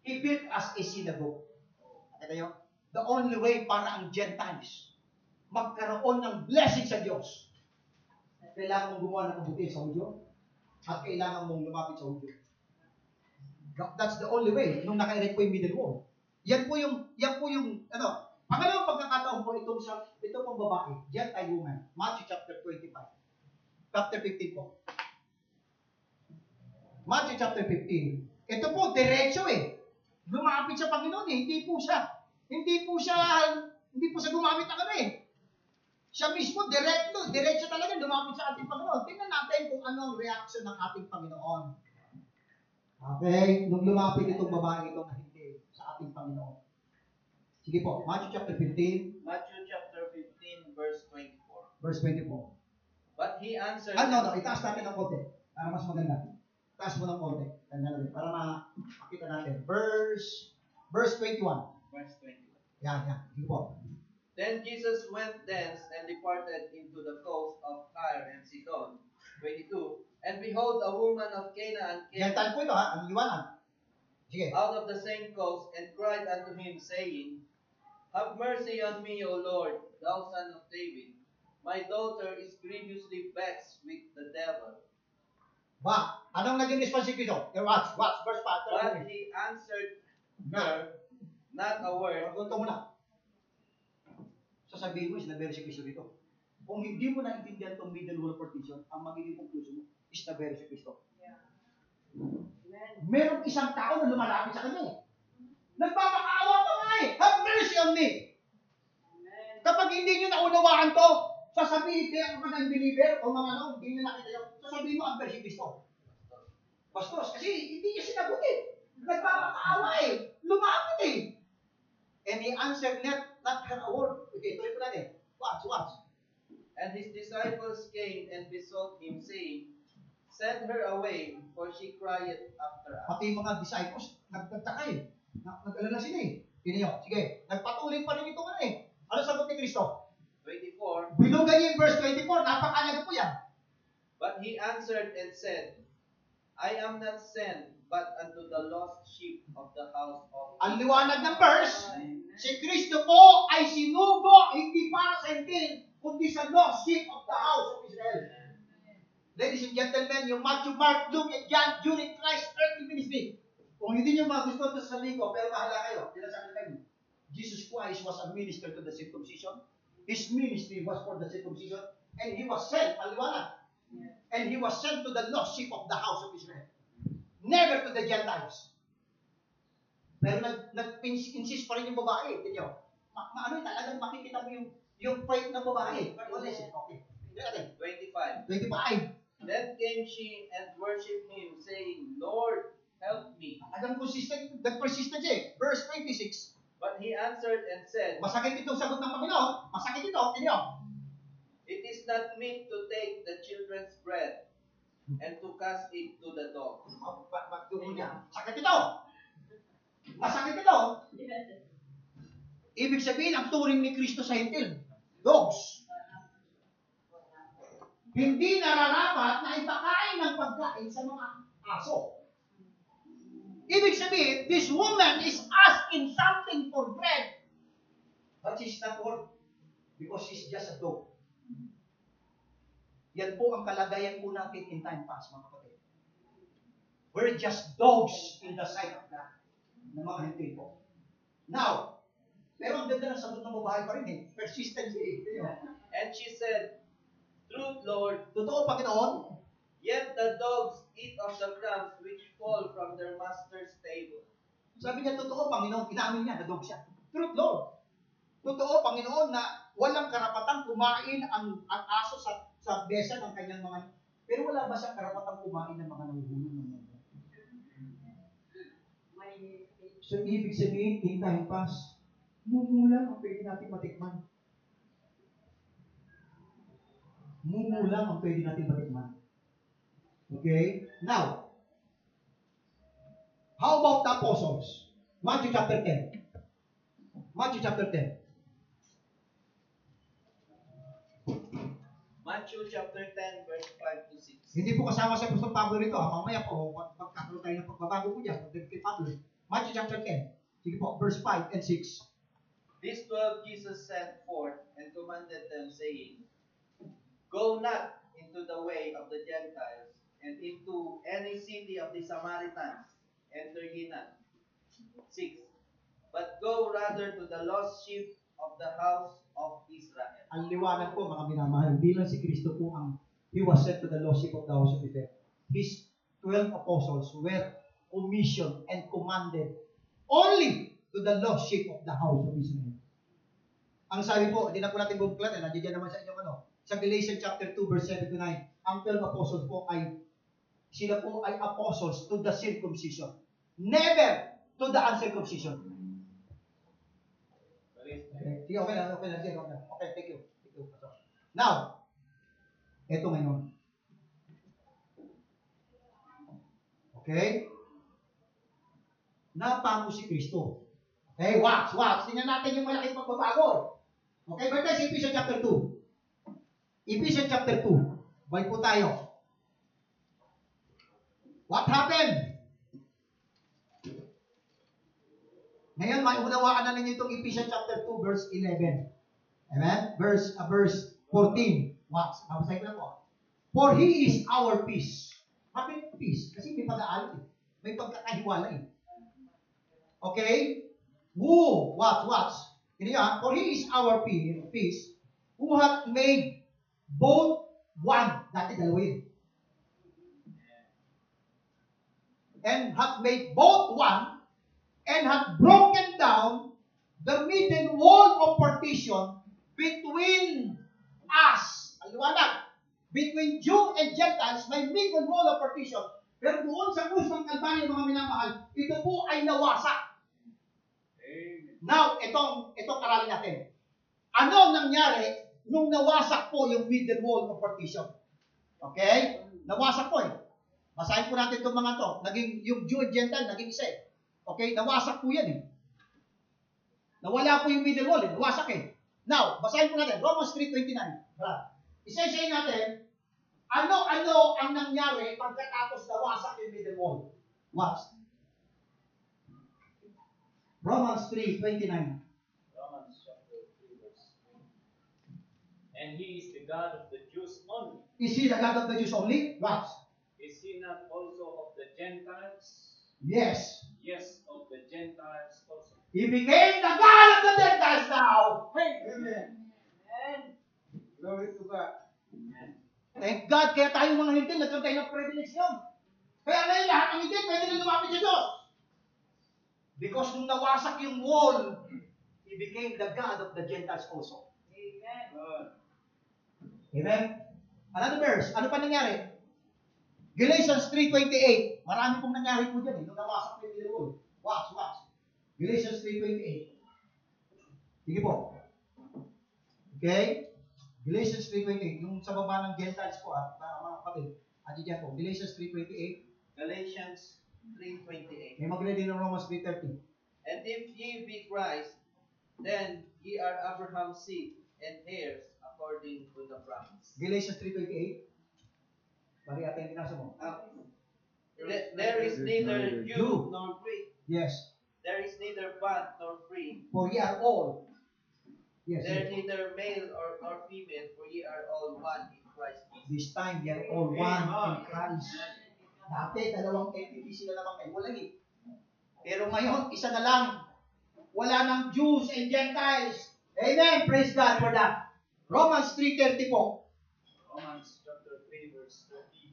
He built us a synagogue. Nakita nyo? The only way para ang Gentiles magkaroon ng blessing sa Diyos. Kailangan mong gumawa ng mabuti sa Hudyo at kailangan mong lumapit sa Hudyo. That's the only way nung naka-erect po yung middle wall. Yan po yung, pangalawang pagkakataon po ito pong babae, Gentile woman, Matthew chapter 25. Chapter 15 po. Matthew chapter 15. Ito po, diretso lumapit sa Panginoon Hindi po siya gumamit na kami. Siya mismo, diretso talaga lumapit sa ating Panginoon. Tingnan natin kung ano ang reaction ng ating Panginoon. Okay, nung lumapit itong babae ito na hindi sa ating Panginoon. Sige po, Matthew chapter 15. Matthew chapter 15, verse 24. Verse 24. But he answered... No. Itaas natin ng konti. Para mas maganda. Itaas mo ng konti. Para makita natin. Verse 21. Verse 21. Yan. Sige po. Then Jesus went thence and departed into the coast of Tyre and Sidon. 22. And behold, a woman of Canaan came Gentile po ito Ang liwanag. Sige. out of the same coast and cried unto him, saying, Have mercy on me, O Lord, thou son of David. My daughter is grievously vexed with the devil. Anong naging response dito? Watch. Verse 5. But he answered her not a word. Ito muna. Sasabihin mo, sinabi si Kristo dito. Kung hindi mo naintindihan itong middle wall partition, ang magiging conclusion mo is sinabi si Kristo. Merong isang tao na lumalapit sa kanya Nagpapakaawa pa nga Have mercy on me. Kapag hindi nyo naunawaan to, sasabihin kaya mga non-believer o mga hindi nyo nakita yun, sasabihin mo ang verse si Kristo. Bastos, kasi hindi niya sinagot Nagpapakaawa Lumapit And he answered not her a word. Okay, tuloy po natin. Watch. And his disciples came and besought him, saying, Send her away, for she crieth after us. Pati yung mga disciples, nagtaka Nag-alala sila Yun yun. Sige, nagpatuloy pa rin ito Ano sagot ni Kristo? 24. Binugan niya yung verse 24, napakalaga po yan. But he answered and said, I am not sent but unto the lost sheep of the house of Ang liwanag ng verse, si Kristo po ay sinugo hindi para sa hintil, kundi sa lost sheep of the house of Israel. Ladies and gentlemen, yung Matthew, Mark, Luke, and John during Christ's earthly ministry. Kung hindi nyo magustuhan ito sa ko, pero bahala kayo. Dila sa akin Jesus Christ was a minister to the circumcision. His ministry was for the circumcision. And he was sent, aliwanag. And he was sent to the lost sheep of the house of Israel. Never to the Gentiles. Pero nag-insist pa rin yung babae. Tignan talagang makikita mo yung faith ng babae. Okay. 25. 25. Then came she and worshipped him, saying, Lord, help me. Talagang nag-persistent siya Verse 26. But he answered and said, Masakit itong sagot ng Panginoon. Masakit ito. Tignan It is not meet to take the children's bread and to cast it to the dogs. Masakit ito. Masakit ito. Ibig sabihin, ang turing ni Kristo sa hintil, dogs. Hindi nararapat na ipakain ng pagkain sa mga aso. Ibig sabihin, this woman is asking something for bread. But she's not worth because she's just a dog. Yan po ang kalagayan po natin in time past, mga kapatid. We're just dogs in the sight of God. Na mga hindi po. Now, pero ang ganda ng sagot ng babae pa rin Persistency And she said, Truth, Lord, Totoo, Panginoon. yet the dogs eat of the crumbs which fall from their master's table. Sabi niya, totoo, Panginoon. Inamin niya, na dog siya. Truth, Lord. Totoo, Panginoon, na walang karapatang kumain ang aso sa besa ng kanyang mga... Pero wala ba siyang karapatang kumain ng mga nanguhulog ng mundo? So, ibig sabihin, in time pass, mumulang ang pwede natin matikman. Mumulang ang pwede natin matikman. Okay? Now, how about the apostles? Matthew chapter 10. Matthew chapter 10. Matthew chapter 10, verse 5 to 6. Hindi po kasama sa Apostol Pablo rito. Mamaya po, magkakaroon tayo ng pagbabago po dyan. Kay Pablo. Matthew chapter 10. Sige po, verse 5 and 6. These 12 Jesus sent forth and commanded them, saying, Go not into the way of the Gentiles, and into any city of the Samaritans enter ye not. 6. But go rather to the lost sheep of the house of Israel. Ang liwanag po, mga minamahal, bilang si Kristo po He was sent to the lost sheep of the house of Israel. His 12 apostles were commissioned and commanded only to the lost sheep of the house of Israel. Ang sabi po, hindi na po natin bubuklat, nandiyan naman sa inyong sa Galatians chapter 2, verse 7 to 9, ang 12 apostles po sila po ay apostles to the circumcision. Never to the uncircumcision. Okay, okay na. Okay, thank you. Now, eto ngayon. Okay? Napango si Kristo. Okay, watch. Tingnan natin yung malaking pagbabago. Okay, balik tayo sa Ephesians chapter 2. Ephesians chapter 2. Balik po tayo. What happened? Ngayon, maiunawaan na ninyo itong Ephesians chapter 2, verse 11. Amen? Verse 14. Watch. Babasahin ko na po. For He is our peace. Bakit peace? Kasi may pag-aalit eh. May pagkakahiwala eh. Okay? Who? Watch. For He is our peace, who hath made both one. Dati dalawa yun. And hath made both one, and hath broken down the middle wall of partition between us. Ang liwanag. Between Jew and Gentiles, may middle wall of partition. Pero doon sa krus ng Kalbaryo, mga minamahal, ito po ay nawasak. Now, itong aralin natin. Ano nangyari nung nawasak po yung middle wall of partition? Okay? Nawasak po eh. Basahin po natin itong mga to. Naging, yung Jew and Gentile, naging isa eh. Okay? Nawasak po yan eh. Nawala po yung middle wall eh. Nawasak eh. Now, basahin po natin. Romans 3:29. Isa-isayin natin, ano ang nangyari pagkatapos nawasak yung middle wall? Watch. Romans 3:29. Romans chapter 3, verse 3. And He is the God of the Jews only. Is He the God of the Jews only? Watch. Is He not also of the Gentiles? Yes. Yes, of the Gentiles also. He became the God of the Gentiles now. Amen. Glory to God. Thank God, kaya tayo mga hindi, nagkaroon tayo ng privilege yun. Kaya ngayon, lahat ng hindi, pwede na lumapit sa Diyos. Because nung nawasak yung wall, He became the God of the Gentiles also. Amen. Amen? Another verse, ano pa nangyari? Galatians 3:28. Marami pong nangyari po dyan eh, nung nawasak yung wall. Watch. Galatians 3:28. Sige po. Okay? Galatians 3:28. Yung sa baba ng Gentiles po, mga kapatid. At dyan po. Galatians 3:28. Galatians 3:28. May mag-ready ng Romans 3:30. And if ye be Christ, then ye are Abraham's seed and heirs according to the promise. Galatians 3:28. Bali ata yung binasa mo. There is neither Jew nor Greek. Yes. There is neither bond nor free. For ye are all. Yes. There is neither male or female, for ye are all one in Christ Jesus. This time, we are all one in Christ. Dati, dalawang entity sila naman kayo. Wala eh. Pero ngayon, isa na lang. Wala ng Jews and Gentiles. Amen. Praise God for that. Romans 3:30 po. Romans chapter 3, verse 30.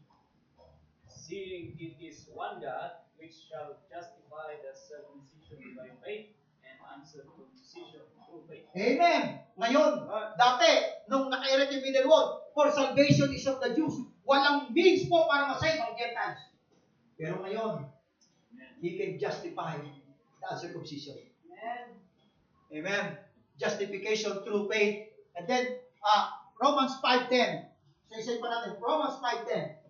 Seeing it is one God, which shall justify the circumcision by faith, and answer to decision through faith. Amen. Ngayon, dati, nung naka-erect yung middle wall, for salvation is of the Jews. Walang means po para masave ang Gentiles. Pero ngayon, He can justify the uncircumcision. Amen. Justification through faith. And then, Romans 5:10. Say pa natin, Romans 5:10.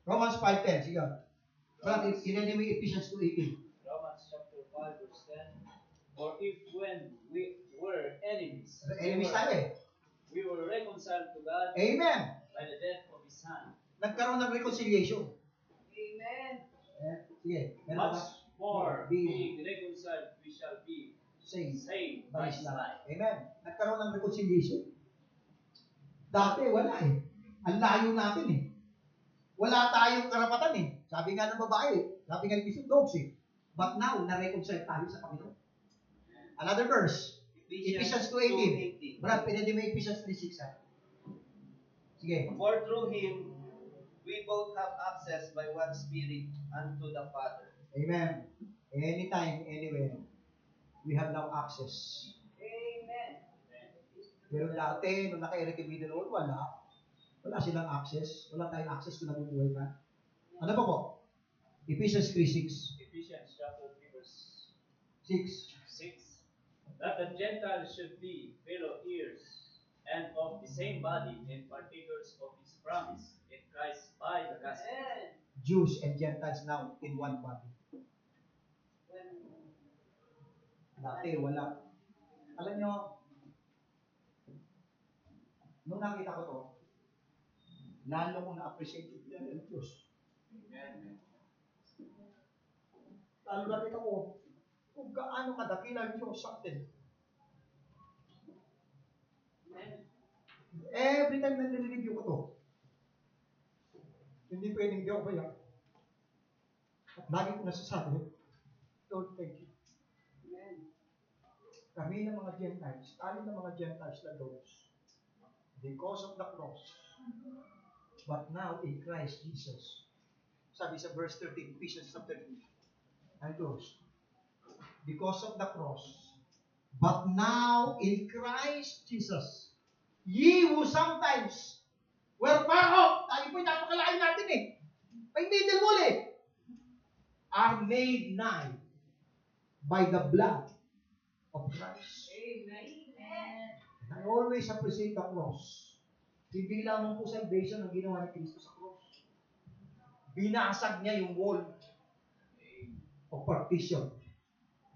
Romans 5:10. Sige. Brother, sinali mo yung Ephesians 2:18. Romans chapter 5 verse 10. For if when we were enemies, Enemies tayo eh. we were reconciled to God Amen. by the death of His Son, Nagkaroon ng reconciliation. Sige. Meron much ba? more Being being reconciled, we shall be saved saved by by His His life. life. Amen. Nagkaroon ng reconciliation. Dati wala eh. Ang layo natin eh. Wala tayong karapatan eh. Sabi nga ng babae, sabi nga ni Bishop Dobbs eh. But now, na-reconcile tayo sa Panginoon. Another verse. Ephesians 2:18. Brad, pinili mo Ephesians 3:6 ha. Sige. For through Him, we both have access by one Spirit unto the Father. Amen. Anytime, anywhere, we have now access. Pero dati, nung naka-erect yung middle wall, wala. Wala silang access. Wala tayong access kung nabubuhay ka. Ano pa po? Ephesians 3:6. Ephesians chapter 3 verse 6. 6. That the Gentiles should be fellow heirs and of the same body and partakers of His promise in Christ by the gospel. Jews and Gentiles now in one body. Dati, wala. Alam nyo, nung nakita ko to, lalo kong na-appreciate yung pinag ng Diyos. Lalo nakita ko, kung gaano kadakila ang Diyos sa atin. Every time na nire-review ko to, hindi pwedeng di ako kaya. At lagi ko nasasabi, Lord, thank you. Kami ng mga Gentiles, tayo ng mga Gentiles na those, because of the cross, but now in Christ Jesus. Sabi sa verse 13, Ephesians chapter 13, and close. Because of the cross, but now in Christ Jesus, ye who sometimes were far off, tayo po'y napakalain natin eh, may middle wall eh, are made nigh by the blood of Christ. Amen. I always appreciate the cross. Hindi lamang po salvation ang ginawa ni Kristo sa cross. Binasag niya yung wall of partition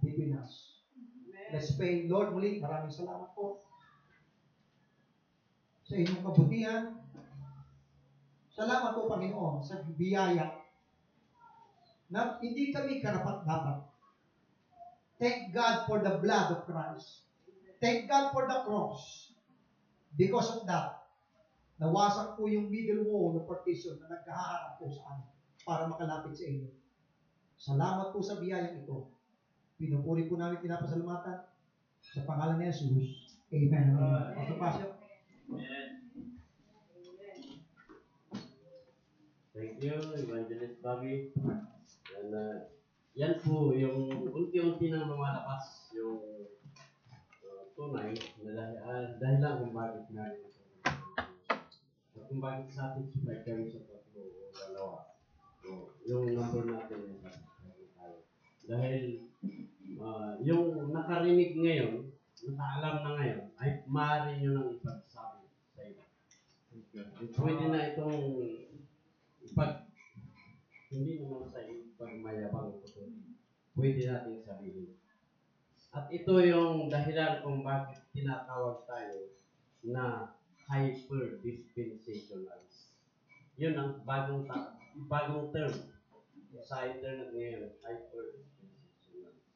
between us. Let's pray. Lord, muli, maraming salamat po sa inyong kabutihan. Salamat po, Panginoon, sa biyaya na hindi kami karapat-dapat. Thank God for the blood of Christ. Thank God for the cross. Because of that, nawasak po yung middle wall of partition na nagkaharap po sa amin para makalapit sa inyo. Salamat po sa biyayang ito. Pinupuri po namin, pinapasalamatan sa pangalan ni Jesus. Amen. Pastor Pastor. Amen. Thank you, Evangelist Bobby. And, yan po yung unti-unti nang lumalakas yung tunay na dahil lang kung bakit natin ito. At kung bakit satisfied kami sa tatlo o dalawa. So, yung number natin ay satisfied tayo. Dahil yung nakarinig ngayon, nakaalam na ngayon, ay maaari nyo nang ipagsabi sa iba. Pwede na itong hindi naman sa ipagmayabang ito. Pwede natin sabihin. At ito yung dahilan kung bakit tinatawag tayo na hyper-dispensationalists. Yun ang bagong term sa internet ngayon, hyper-dispensationalists.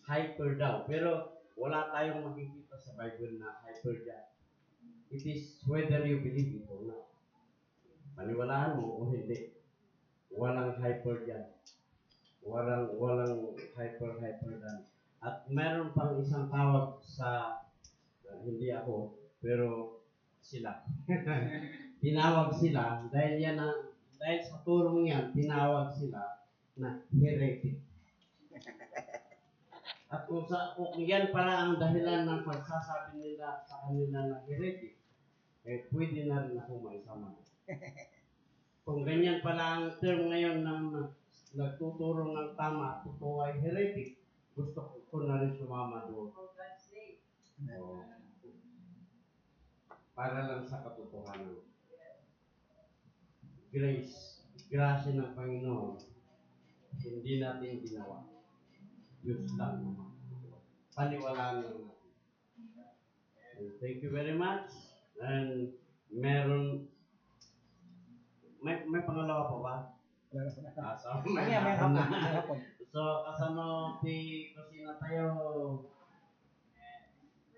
Hyper daw. Pero wala tayong makikita sa Bible na hyper dyan. It is whether you believe it or not. Paniwalaan mo o hindi. Walang hyper dyan. Walang hyper dyan. At meron pang isang tawag sa, hindi ako, pero sila. Tinawag sila, dahil sa turong yan, tinawag sila na heretic. At kung yan pala ang dahilan ng pagsasabi nila sa kanila na heretic, eh pwede na rin ako maisama. Kung ganyan pala ang term ngayon ng nagtuturo ng tama at totoo ay heretic, gusto ko na rin sumama doon. Oh. Para lang sa katotohanan. Grasya ng Panginoon, hindi natin ginawa. Diyos lang naman. Paniwalaan lang natin. And thank you very much. And may pangalawa pa ba? So, may hapon. So, kasama kusina tayo.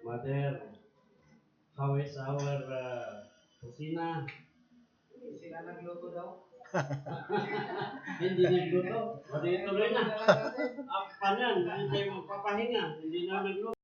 Mother, how is our kusina? Sila nagluto daw. Hindi nagluto. O, dito rin na. Paano yan? Hindi tayo magpapahinga. Hindi na nagluto.